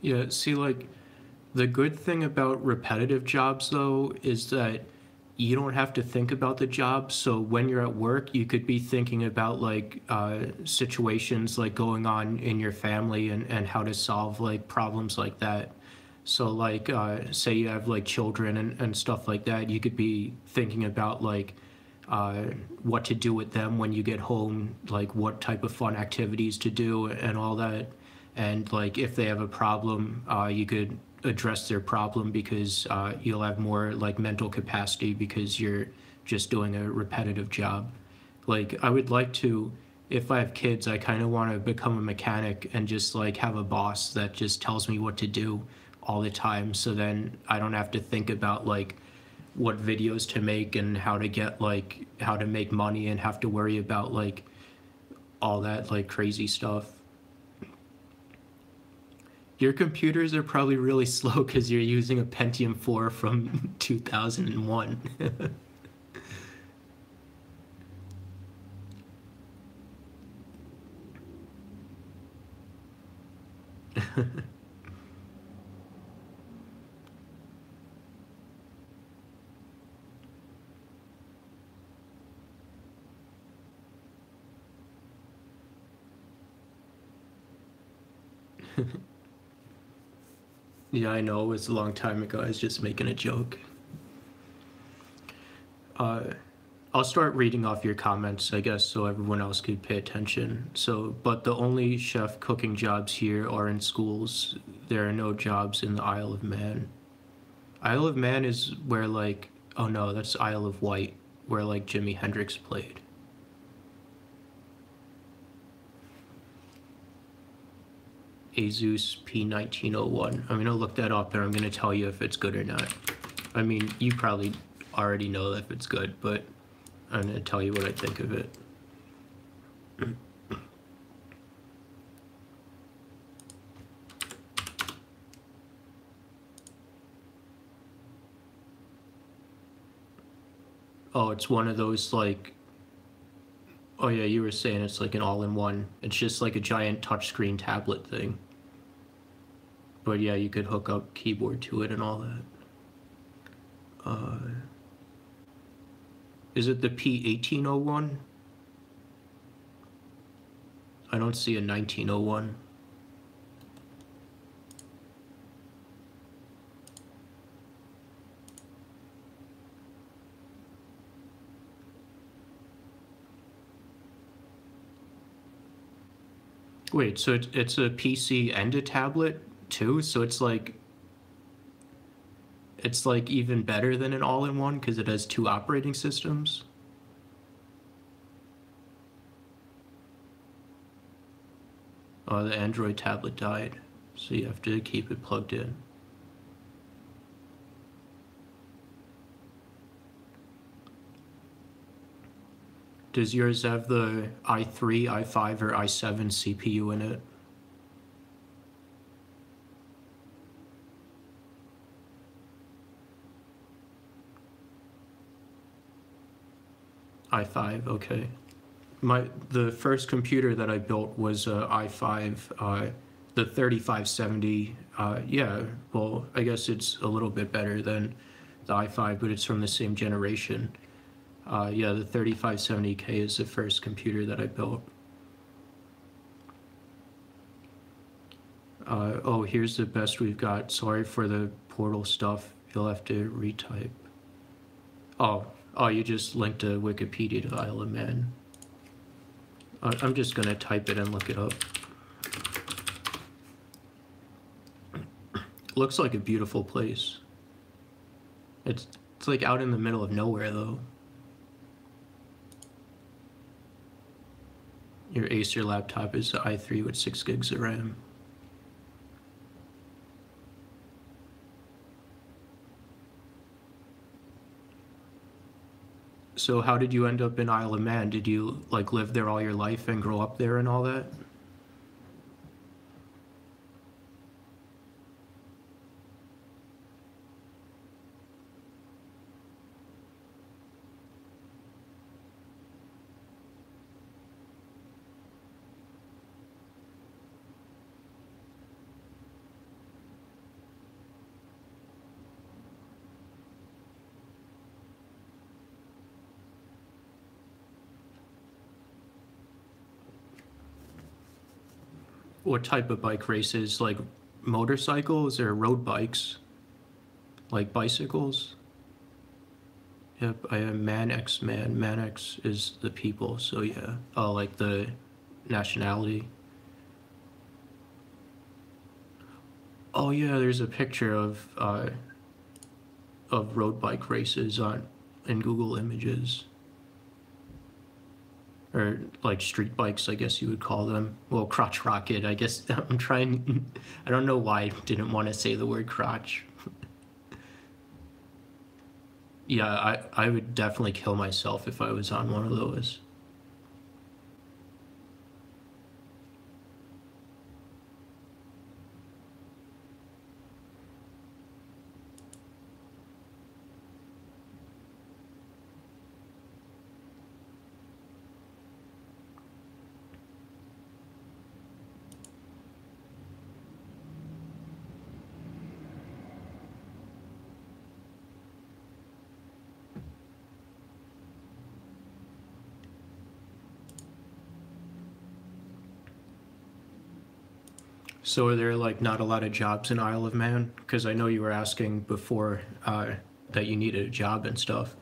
[SPEAKER 1] Yeah, see, like, The good thing about repetitive jobs, though, is that you don't have to think about the job. So when you're at work, you could be thinking about like situations like going on in your family and how to solve like problems like that. So like say you have like children and stuff like that, you could be thinking about like uh, what to do with them when you get home, like what type of fun activities to do and all that. And like if they have a problem, you could address their problem because you'll have more like mental capacity because you're just doing a repetitive job. Like I would like to, if I have kids, I kind of want to become a mechanic and just like have a boss that just tells me what to do all the time. So then I don't have to think about like what videos to make and how to get like how to make money and have to worry about like all that like crazy stuff. Your computers are probably really slow because you're using a Pentium 4 from 2001. Yeah, I know, it was a long time ago. I was just making a joke. Uh, I'll start reading off your comments, I guess, so everyone else could pay attention. So, but the only chef cooking jobs here are in schools. There are no jobs in the Isle of Man. Isle of Man is where, like, oh no, that's Isle of Wight, where, like, Jimi Hendrix played. Asus P1901. I'm gonna look that up and I'm gonna tell you if it's good or not. I mean, you probably already know if it's good, but I'm gonna tell you what I think of it. Oh, it's one of those like, oh yeah, you were saying it's like an all-in-one. It's just like a giant touchscreen tablet thing. But yeah, you could hook up keyboard to it and all that. Is it the P1801? I don't see a 1901. Wait, so it's a PC and a tablet too? So it's like even better than an all-in-one because it has two operating systems? Oh, the Android tablet died, so you have to keep it plugged in. Does yours have the i3, i5, or i7 CPU in it? i5, okay. The first computer that I built was a i5, the 3570. Yeah, well, I guess it's a little bit better than the i5, but it's from the same generation. Yeah, the 3570K is the first computer that I built. Oh, here's the best we've got. Sorry for the portal stuff. You'll have to retype. Oh, you just linked to Wikipedia to the Isle of Man. I'm just gonna type it and look it up. Looks like a beautiful place. It's like out in the middle of nowhere though. Your Acer laptop is the i3 with 6 gigs of RAM. So how did you end up in Isle of Man? Did you like live there all your life and grow up there and all that? What type of bike races? Like motorcycles or road bikes? Like bicycles? Yep, I am Man X Man. Man X is the people, so yeah. Oh, like the nationality. Oh yeah, there's a picture of road bike races on in Google Images. Or like street bikes, I guess you would call them. Well, crotch rocket, I guess. I'm trying. I don't know why I didn't want to say the word crotch. Yeah, I would definitely kill myself if I was on one of those. So are there like not a lot of jobs in Isle of Man? Because I know you were asking before that you needed a job and stuff.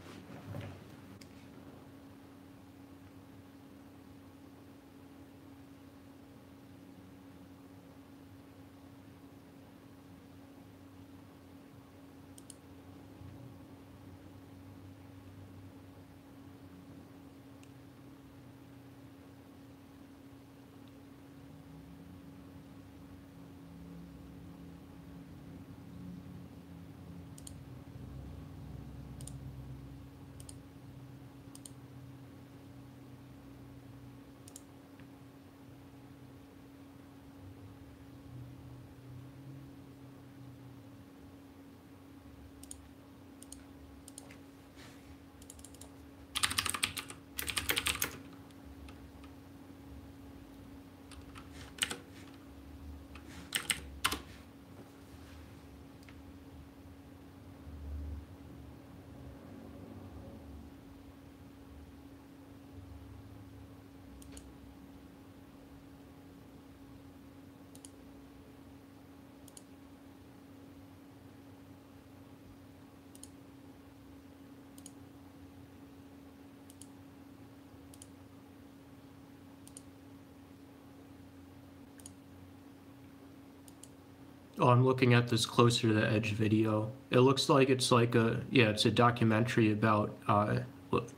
[SPEAKER 1] Oh, I'm looking at this closer to the edge video. It looks like it's like a, yeah, it's a documentary about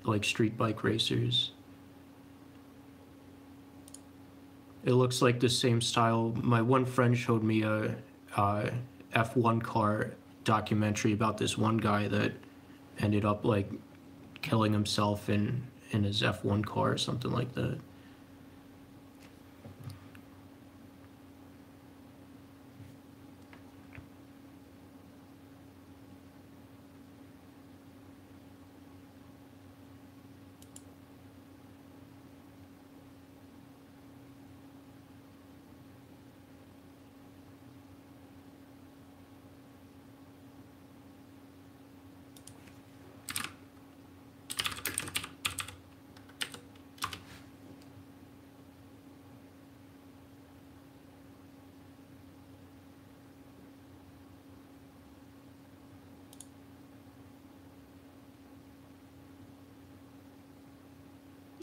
[SPEAKER 1] like street bike racers. It looks like the same style. My one friend showed me a F1 car documentary about this one guy that ended up like killing himself in his F1 car or something like that.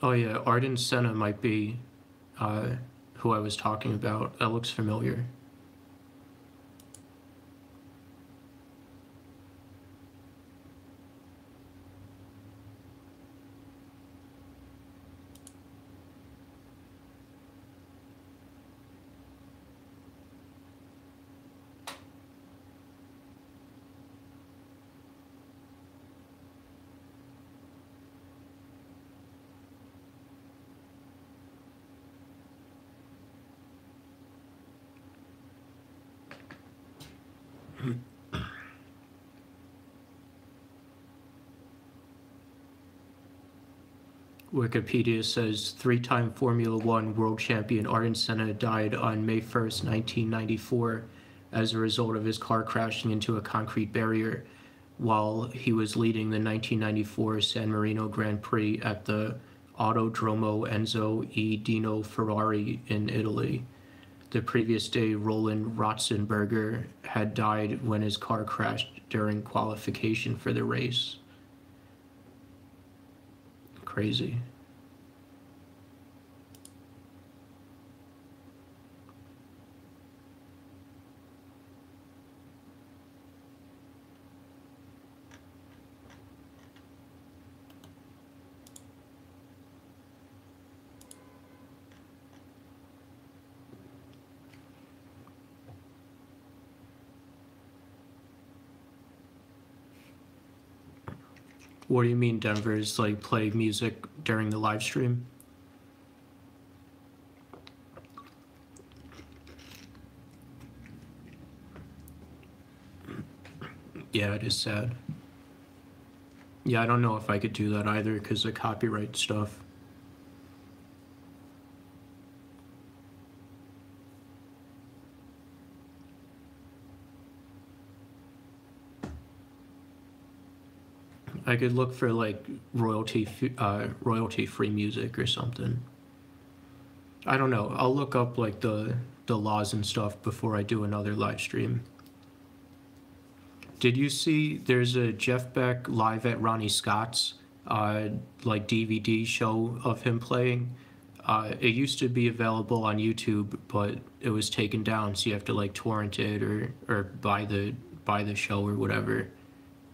[SPEAKER 1] Oh yeah, Arden Senna might be who I was talking about. That looks familiar. Wikipedia says three-time Formula One world champion Ayrton Senna died on May 1st, 1994, as a result of his car crashing into a concrete barrier while he was leading the 1994 San Marino Grand Prix at the Autodromo Enzo e Dino Ferrari in Italy. the previous day, Roland Ratzenberger had died when his car crashed during qualification for the race. Crazy. What do you mean Denver's like play music during the live stream? Yeah, it is sad. Yeah, I don't know if I could do that either because of copyright stuff. I could look for like royalty-free music or something. I don't know. I'll look up like the laws and stuff before I do another live stream. Did you see there's a Jeff Beck live at Ronnie Scott's like DVD show of him playing? It used to be available on YouTube, but it was taken down, so you have to like torrent it or buy the show or whatever.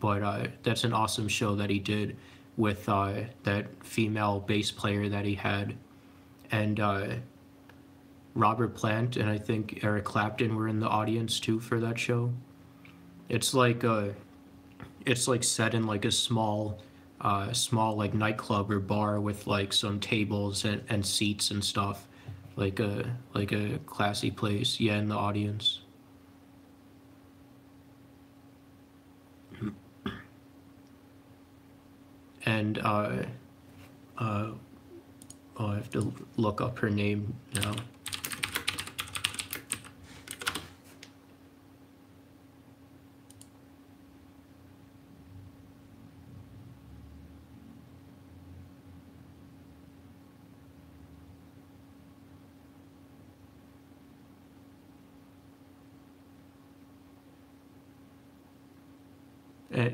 [SPEAKER 1] But that's an awesome show that he did with that female bass player that he had, and Robert Plant and I think Eric Clapton were in the audience too for that show. It's like set in like a small like nightclub or bar with like some tables and seats and stuff, like a classy place. Yeah, in the audience. And oh, I have to look up her name now.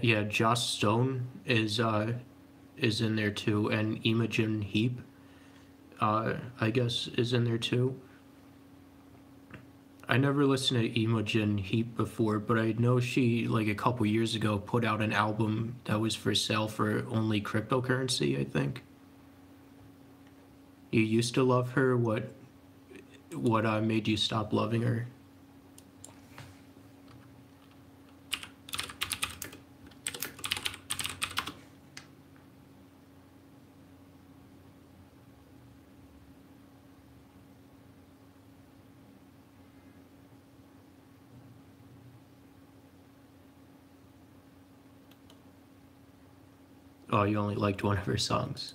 [SPEAKER 1] Yeah, Joss Stone is in there too, and Imogen Heap, I guess, is in there too. I never listened to Imogen Heap before, but I know she, like a couple years ago, put out an album that was for sale for only cryptocurrency, I think. You used to love her? What made you stop loving her? Oh, you only liked one of her songs.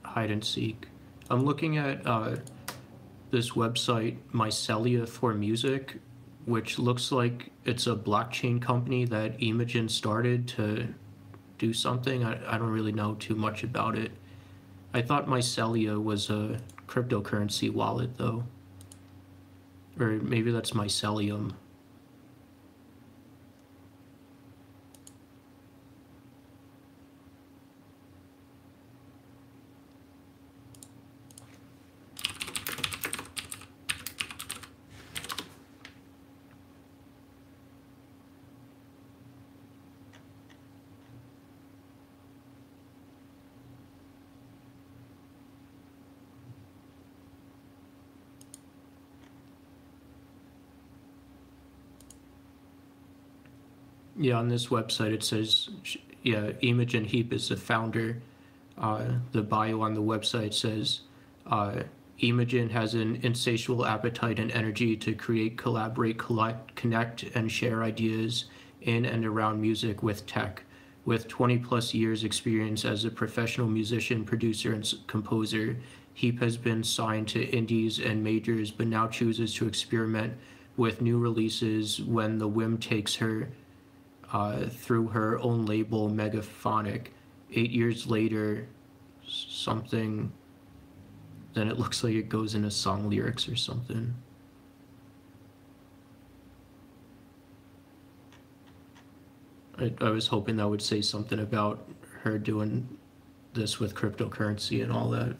[SPEAKER 1] Hide and seek. I'm looking at this website, Mycelia for Music, which looks like it's a blockchain company that Imogen started to do something. I don't really know too much about it. I thought Mycelia was a cryptocurrency wallet, though. Or maybe that's Mycelium. Yeah, on this website it says, yeah, Imogen Heap is the founder. The bio on the website says, Imogen has an insatiable appetite and energy to create, collaborate, collect, connect, and share ideas in and around music with tech. With 20 plus years experience as a professional musician, producer, and composer, Heap has been signed to indies and majors, but now chooses to experiment with new releases when the whim takes her through her own label, Megaphonic. 8 years later, something, then it looks like it goes into song lyrics or something. I was hoping that would say something about her doing this with cryptocurrency and all that.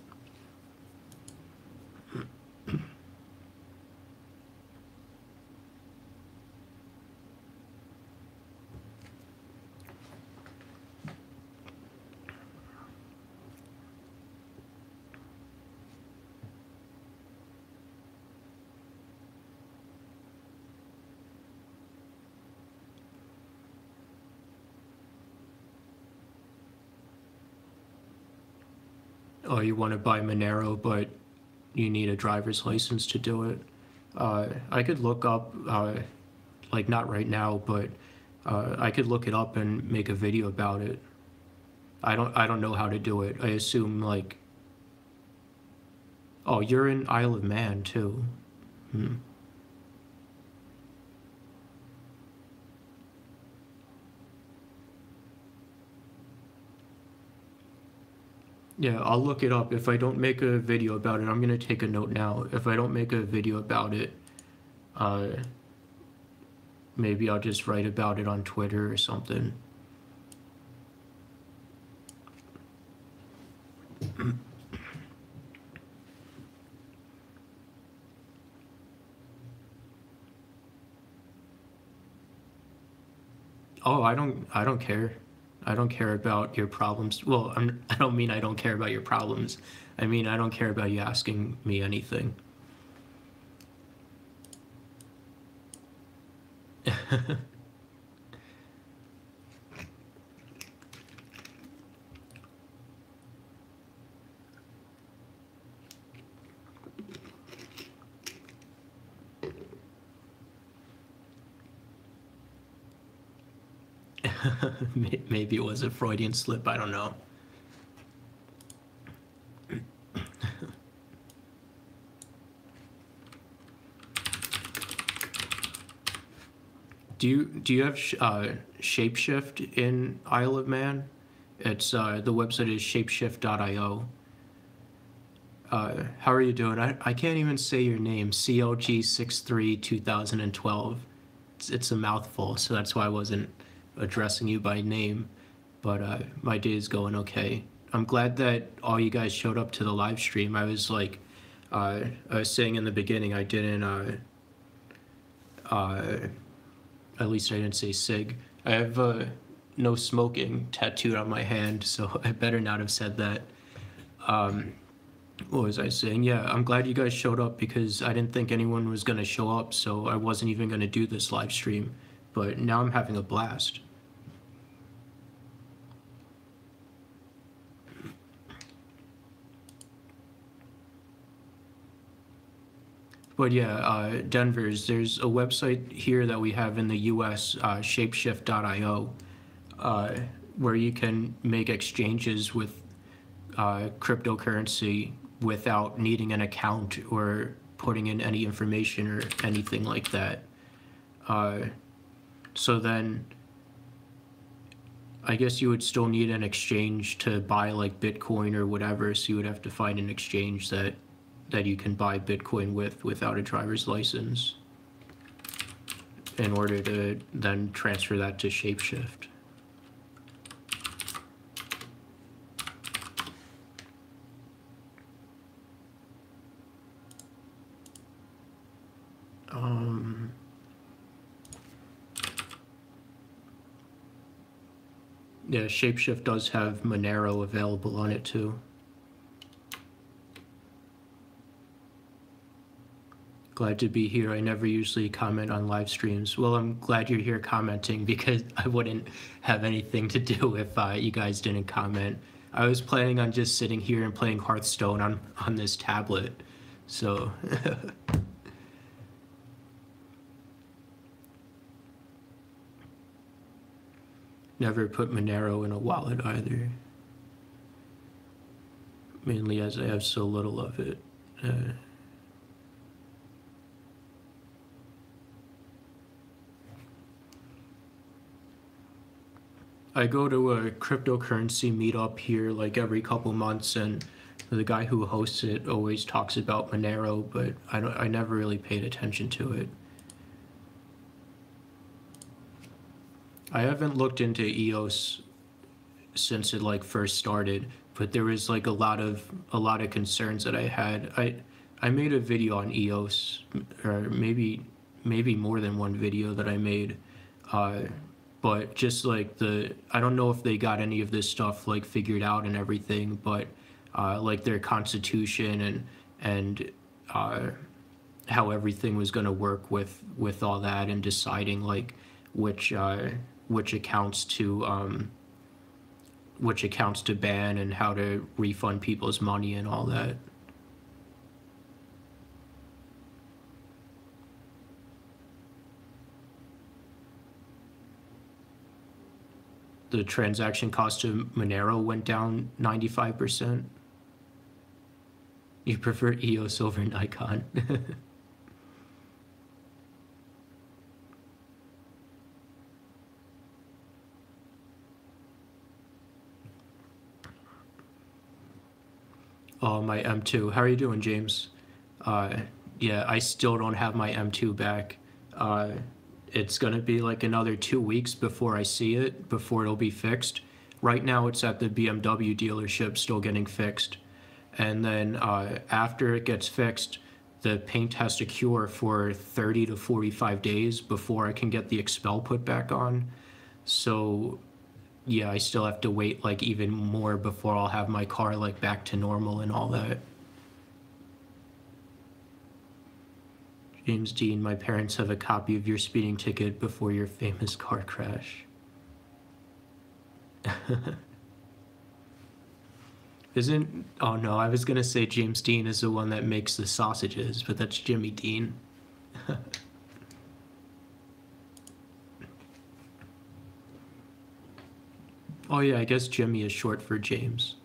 [SPEAKER 1] Oh, you want to buy Monero, but you need a driver's license to do it. I could look up, like not right now, but I could look it up and make a video about it. I don't know how to do it. I assume like, oh, you're in Isle of Man too. Hmm. Yeah, I'll look it up. If I don't make a video about it, I'm gonna take a note now. If I don't make a video about it, uh, maybe I'll just write about it on Twitter or something. Oh, I don't care. I don't care about your problems. Well, I don't mean I don't care about your problems. I mean I don't care about you asking me anything. Maybe it was a Freudian slip. I don't know. Do you have Shapeshift in Isle of Man? It's the website is shapeshift.io. How are you doing? I can't even say your name. CLG63 2012. It's a mouthful, so that's why I wasn't addressing you by name. But my day is going okay. I'm glad that all you guys showed up to the live stream. I was like, I was saying in the beginning, I didn't. At least I didn't say sig. I have no smoking tattooed on my hand, so I better not have said that. What was I saying? Yeah, I'm glad you guys showed up because I didn't think anyone was going to show up, so I wasn't even going to do this live stream. But now I'm having a blast. But yeah, Denver's, there's a website here that we have in the US, shapeshift.io, where you can make exchanges with cryptocurrency without needing an account or putting in any information or anything like that. So then I guess you would still need an exchange to buy like Bitcoin or whatever, so you would have to find an exchange that you can buy Bitcoin with without a driver's license in order to then transfer that to Shapeshift. Yeah, Shapeshift does have Monero available on it too. Glad to be here. I never usually comment on live streams. Well, I'm glad you're here commenting because I wouldn't have anything to do if you guys didn't comment. I was planning on just sitting here and playing Hearthstone on this tablet. So never put Monero in a wallet either. Mainly as I have so little of it. I go to a cryptocurrency meetup here like every couple months, and the guy who hosts it always talks about Monero, but I never really paid attention to it. I haven't looked into EOS since it like first started, but there was like a lot of concerns that I had. I made a video on EOS, or maybe more than one video that I made. But just like I don't know if they got any of this stuff like figured out and everything, but like their constitution and how everything was going to work with all that, and deciding like which accounts to ban and how to refund people's money and all that. The transaction cost of Monero went down 95%. You prefer EOS over Nikon. Oh, my M2. How are you doing, James? Yeah, I still don't have my M2 back. It's going to be like another 2 weeks before I see it, before it'll be fixed. Right now it's at the BMW dealership still getting fixed. And then after it gets fixed, the paint has to cure for 30 to 45 days before I can get the expel put back on. So yeah, I still have to wait like even more before I'll have my car like back to normal and all that. James Dean, my parents have a copy of your speeding ticket before your famous car crash. Oh no, I was gonna say James Dean is the one that makes the sausages, but that's Jimmy Dean. Oh yeah, I guess Jimmy is short for James.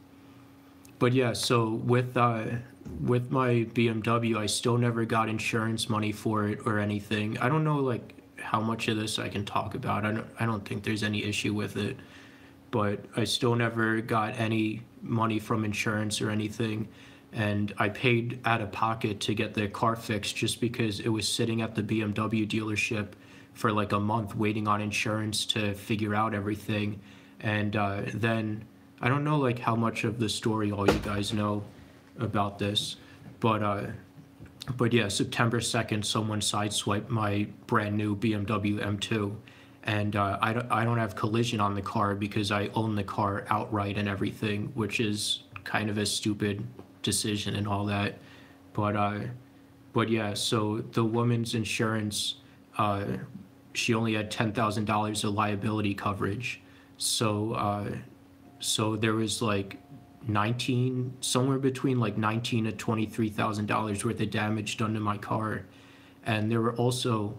[SPEAKER 1] But yeah, so with my BMW, I still never got insurance money for it or anything. I don't know like how much of this I can talk about. I don't think there's any issue with it, but I still never got any money from insurance or anything. And I paid out of pocket to get the car fixed just because it was sitting at the BMW dealership for like a month waiting on insurance to figure out everything. And then I don't know like how much of the story all you guys know about this, but yeah, September 2nd, someone sideswiped my brand new BMW M2, and I don't have collision on the car because I own the car outright and everything, which is kind of a stupid decision and all that. But yeah, so the woman's insurance, she only had $10,000 of liability coverage, so there was like somewhere between like $19,000 to $23,000 worth of damage done to my car. And there were also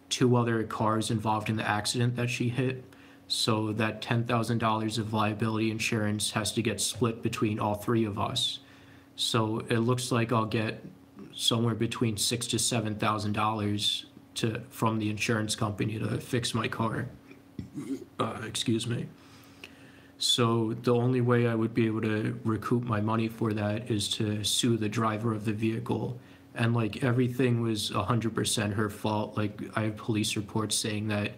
[SPEAKER 1] 2 other cars involved in the accident that she hit. So that $10,000 of liability insurance has to get split between all 3 of us. So it looks like I'll get somewhere between $6,000 to $7,000 from the insurance company to fix my car. Excuse me. So the only way I would be able to recoup my money for that is to sue the driver of the vehicle. And like everything was 100% her fault. Like I have police reports saying that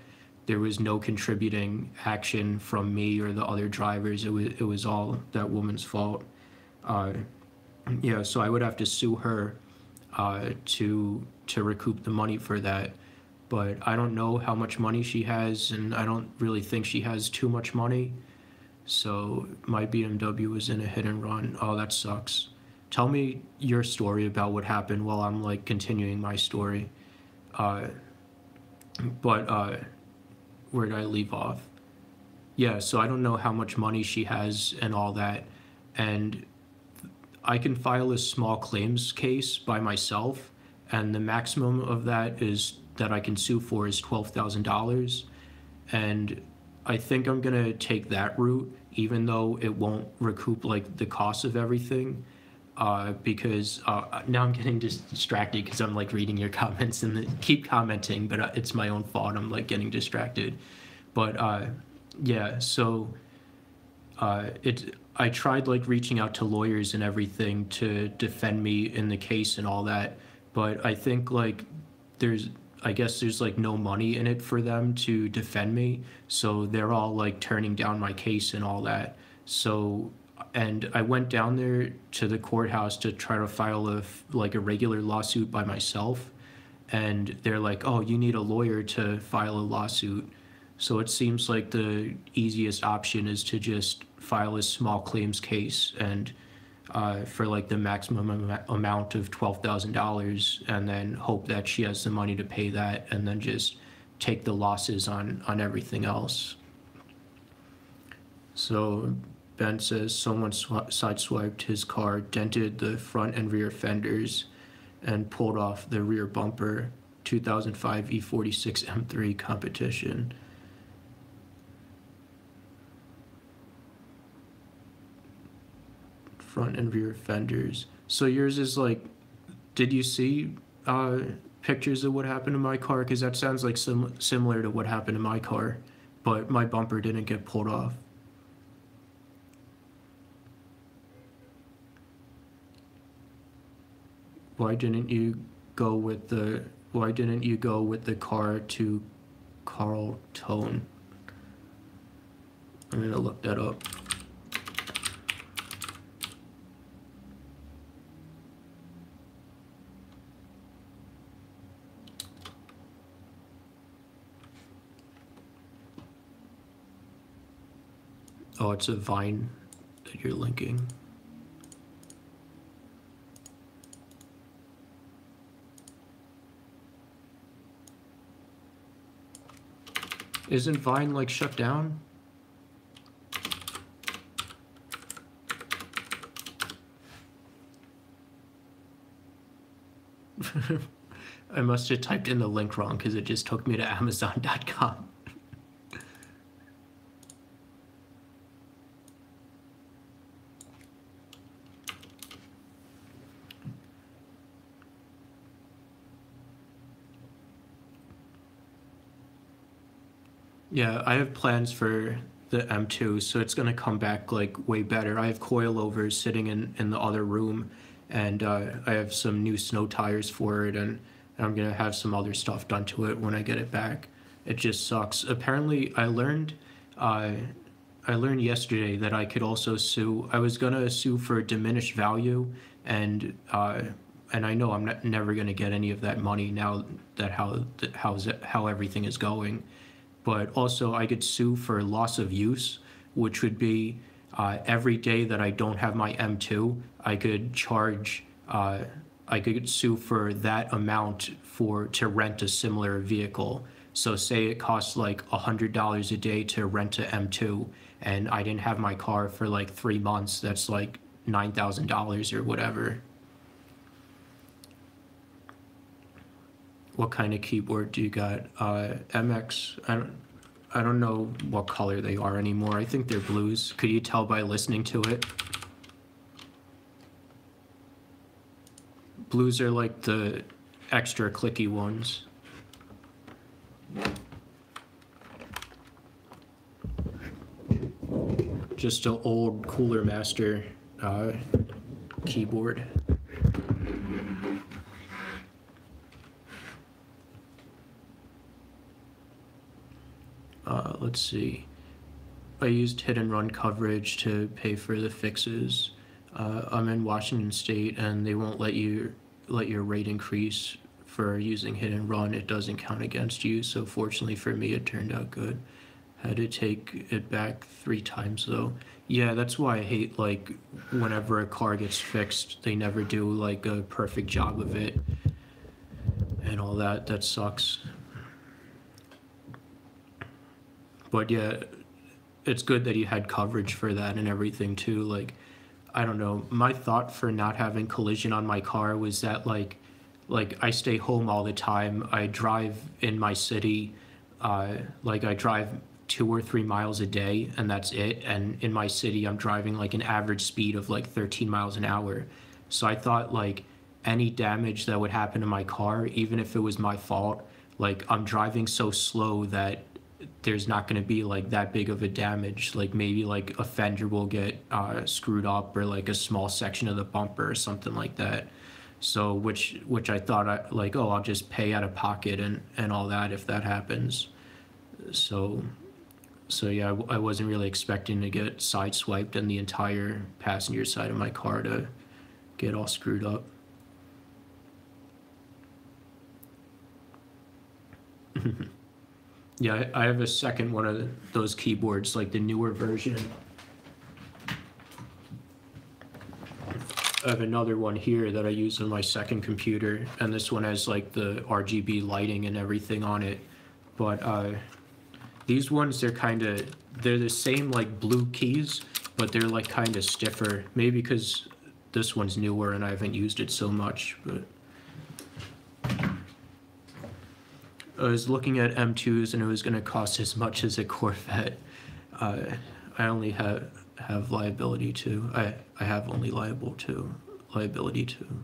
[SPEAKER 1] there was no contributing action from me or the other drivers. It was all that woman's fault. Yeah, so I would have to sue her to recoup the money for that. But I don't know how much money she has, and I don't really think she has too much money. So my BMW was in a hit and run. Oh, that sucks. tell me your story about what happened while I'm like continuing my story. Uh, but where did I leave off? Yeah, so I don't know how much money she has and all that, and I can file a small claims case by myself, and the maximum of that is that I can sue for is $12,000, and I think I'm gonna take that route, even though it won't recoup like the cost of everything, because now I'm getting distracted because I'm like reading your comments and keep commenting, but it's my own fault. I'm like getting distracted, but yeah, so I tried like reaching out to lawyers and everything to defend me in the case and all that, but I think like there's I guess there's like no money in it for them to defend me, so they're all like turning down my case and all that. So and I went down there to the courthouse to try to file like a regular lawsuit by myself, and they're like, "Oh, you need a lawyer to file a lawsuit." So it seems like the easiest option is to just file a small claims case and for like the maximum amount of $12,000, and then hope that she has the money to pay that, and then just take the losses on everything else. So Ben says someone sideswiped his car, dented the front and rear fenders, and pulled off the rear bumper. 2005 E46 M3 competition. Front and rear fenders. So yours is like, did you see pictures of what happened to my car? Because that sounds like similar to what happened to my car, but my bumper didn't get pulled off. Why didn't you go with the car to Carlton? I'm gonna look that up. Oh, it's a Vine that you're linking. Isn't Vine like shut down? I must have typed in the link wrong because it just took me to Amazon.com. Yeah, I have plans for the M2, so it's gonna come back like way better. I have coilovers sitting in the other room, and I have some new snow tires for it, and I'm gonna have some other stuff done to it when I get it back. It just sucks. Apparently, I learned yesterday that I could also sue. I was gonna sue for diminished value, and I know I'm never gonna get any of that money now that how everything is going. But also I could sue for loss of use, which would be every day that I don't have my M2, I could charge, I could sue for that amount to rent a similar vehicle. So say it costs like $100 a day to rent a M2, and I didn't have my car for like 3 months, that's like $9,000 or whatever. What kind of keyboard do you got? MX, I don't know what color they are anymore. I think they're blues. Could you tell by listening to it? Blues are like the extra clicky ones. Just an old Cooler Master keyboard. Let's see. I used hit and run coverage to pay for the fixes. I'm in Washington State, and they won't let your rate increase for using hit and run. It doesn't count against you. So fortunately for me, it turned out good. Had to take it back 3 times though. Yeah, that's why I hate like whenever a car gets fixed, they never do like a perfect job of it and all that. That sucks. But yeah, it's good that you had coverage for that and everything too. Like, I don't know. My thought for not having collision on my car was that like I stay home all the time. I drive in my city. Like I drive 2 or 3 miles a day, and that's it. And in my city, I'm driving like an average speed of like 13 miles an hour. So I thought like any damage that would happen to my car, even if it was my fault, like I'm driving so slow that there's not going to be like that big of a damage. Like maybe like a fender will get screwed up, or like a small section of the bumper or something like that. So which I thought like, oh, I'll just pay out of pocket and all that if that happens. So yeah, I wasn't really expecting to get sideswiped and the entire passenger side of my car to get all screwed up. Yeah, I have a second one of those keyboards, like the newer version. I have another one here that I use on my second computer, and this one has like the RGB lighting and everything on it. But these ones, they're the same like blue keys, but they're like kind of stiffer. Maybe because this one's newer and I haven't used it so much, but I was looking at M2s and it was going to cost as much as a Corvette. I only have liability to. I have only liability to.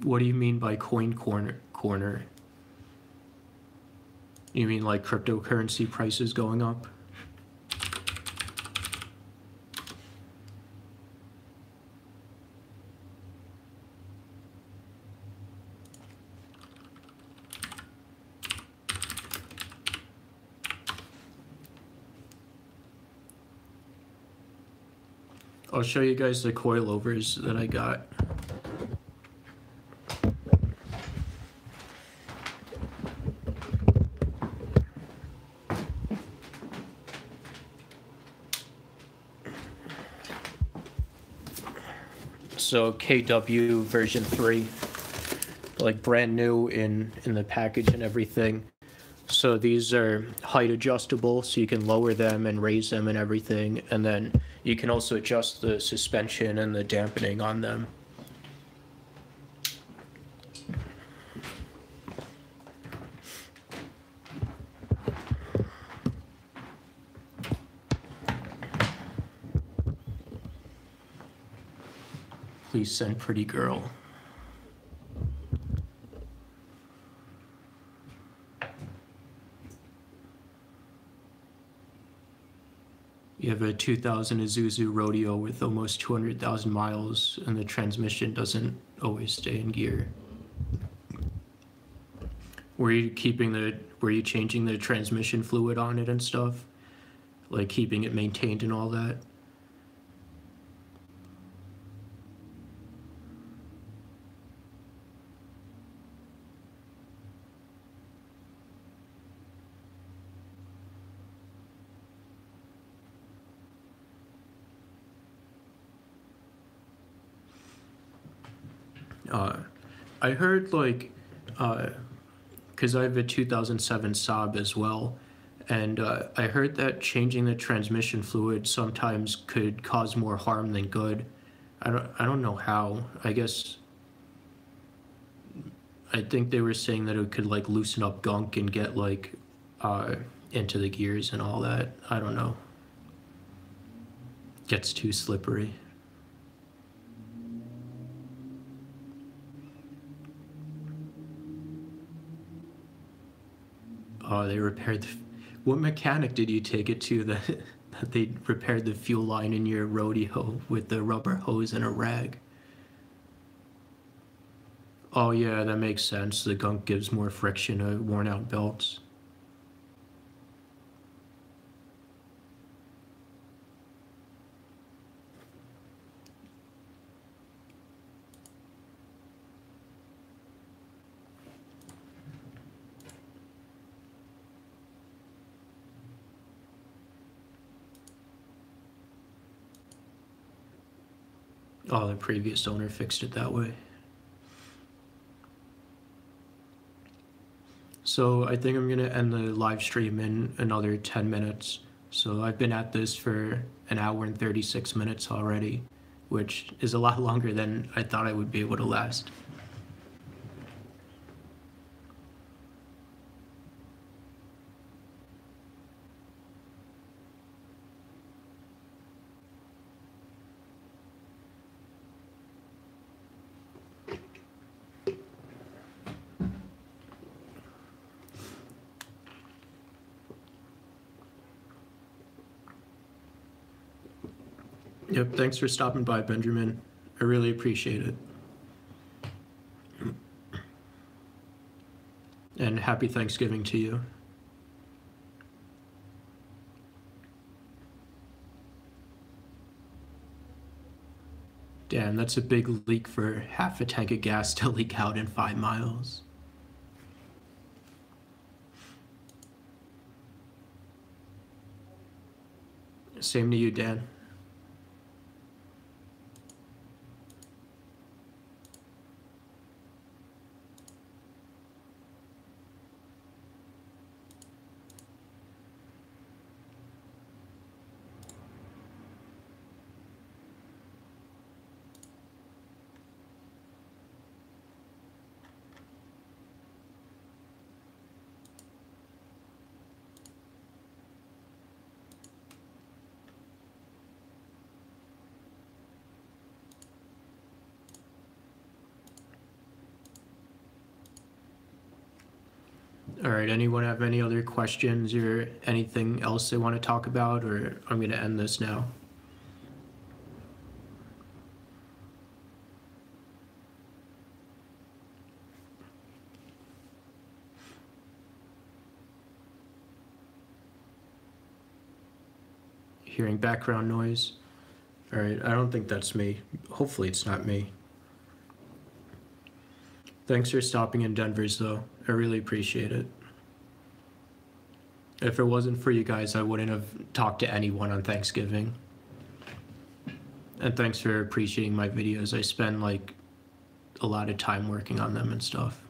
[SPEAKER 1] What do you mean by coin corner? You mean like cryptocurrency prices going up? I'll show you guys the coilovers that I got. So KW version 3, like brand new in the package and everything. So these are height adjustable, so you can lower them and raise them and everything, and then you can also adjust the suspension and the dampening on them. Please send pretty girl. You have a 2000 Isuzu Rodeo with almost 200,000 miles, and the transmission doesn't always stay in gear. Were you changing the transmission fluid on it and stuff? Like keeping it maintained and all that? I heard like, because I have a 2007 Saab as well, and I heard that changing the transmission fluid sometimes could cause more harm than good. I don't know how. I think they were saying that it could like loosen up gunk and get like into the gears and all that. I don't know. Gets too slippery. Oh, they repaired the... What mechanic did you take it to that they repaired the fuel line in your rodeo with the rubber hose and a rag? Oh yeah, that makes sense. The gunk gives more friction to worn out belts. Oh, the previous owner fixed it that way. So I think I'm gonna end the live stream in another 10 minutes. So I've been at this for an hour and 36 minutes already, which is a lot longer than I thought I would be able to last. Yep, thanks for stopping by, Benjamin. I really appreciate it. And happy Thanksgiving to you. Damn, that's a big leak for half a tank of gas to leak out in 5 miles. Same to you, Dan. All right, anyone have any other questions or anything else they want to talk about, or I'm going to end this now? Hearing background noise. All right, I don't think that's me. Hopefully it's not me. Thanks for stopping in Denver's, though. I really appreciate it. If it wasn't for you guys, I wouldn't have talked to anyone on Thanksgiving. And thanks for appreciating my videos. I spend like a lot of time working on them and stuff.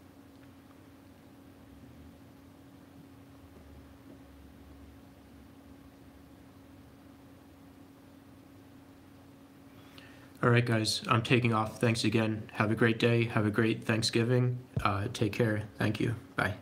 [SPEAKER 1] All right, guys, I'm taking off. Thanks again. Have a great day. Have a great Thanksgiving. Take care. Thank you. Bye.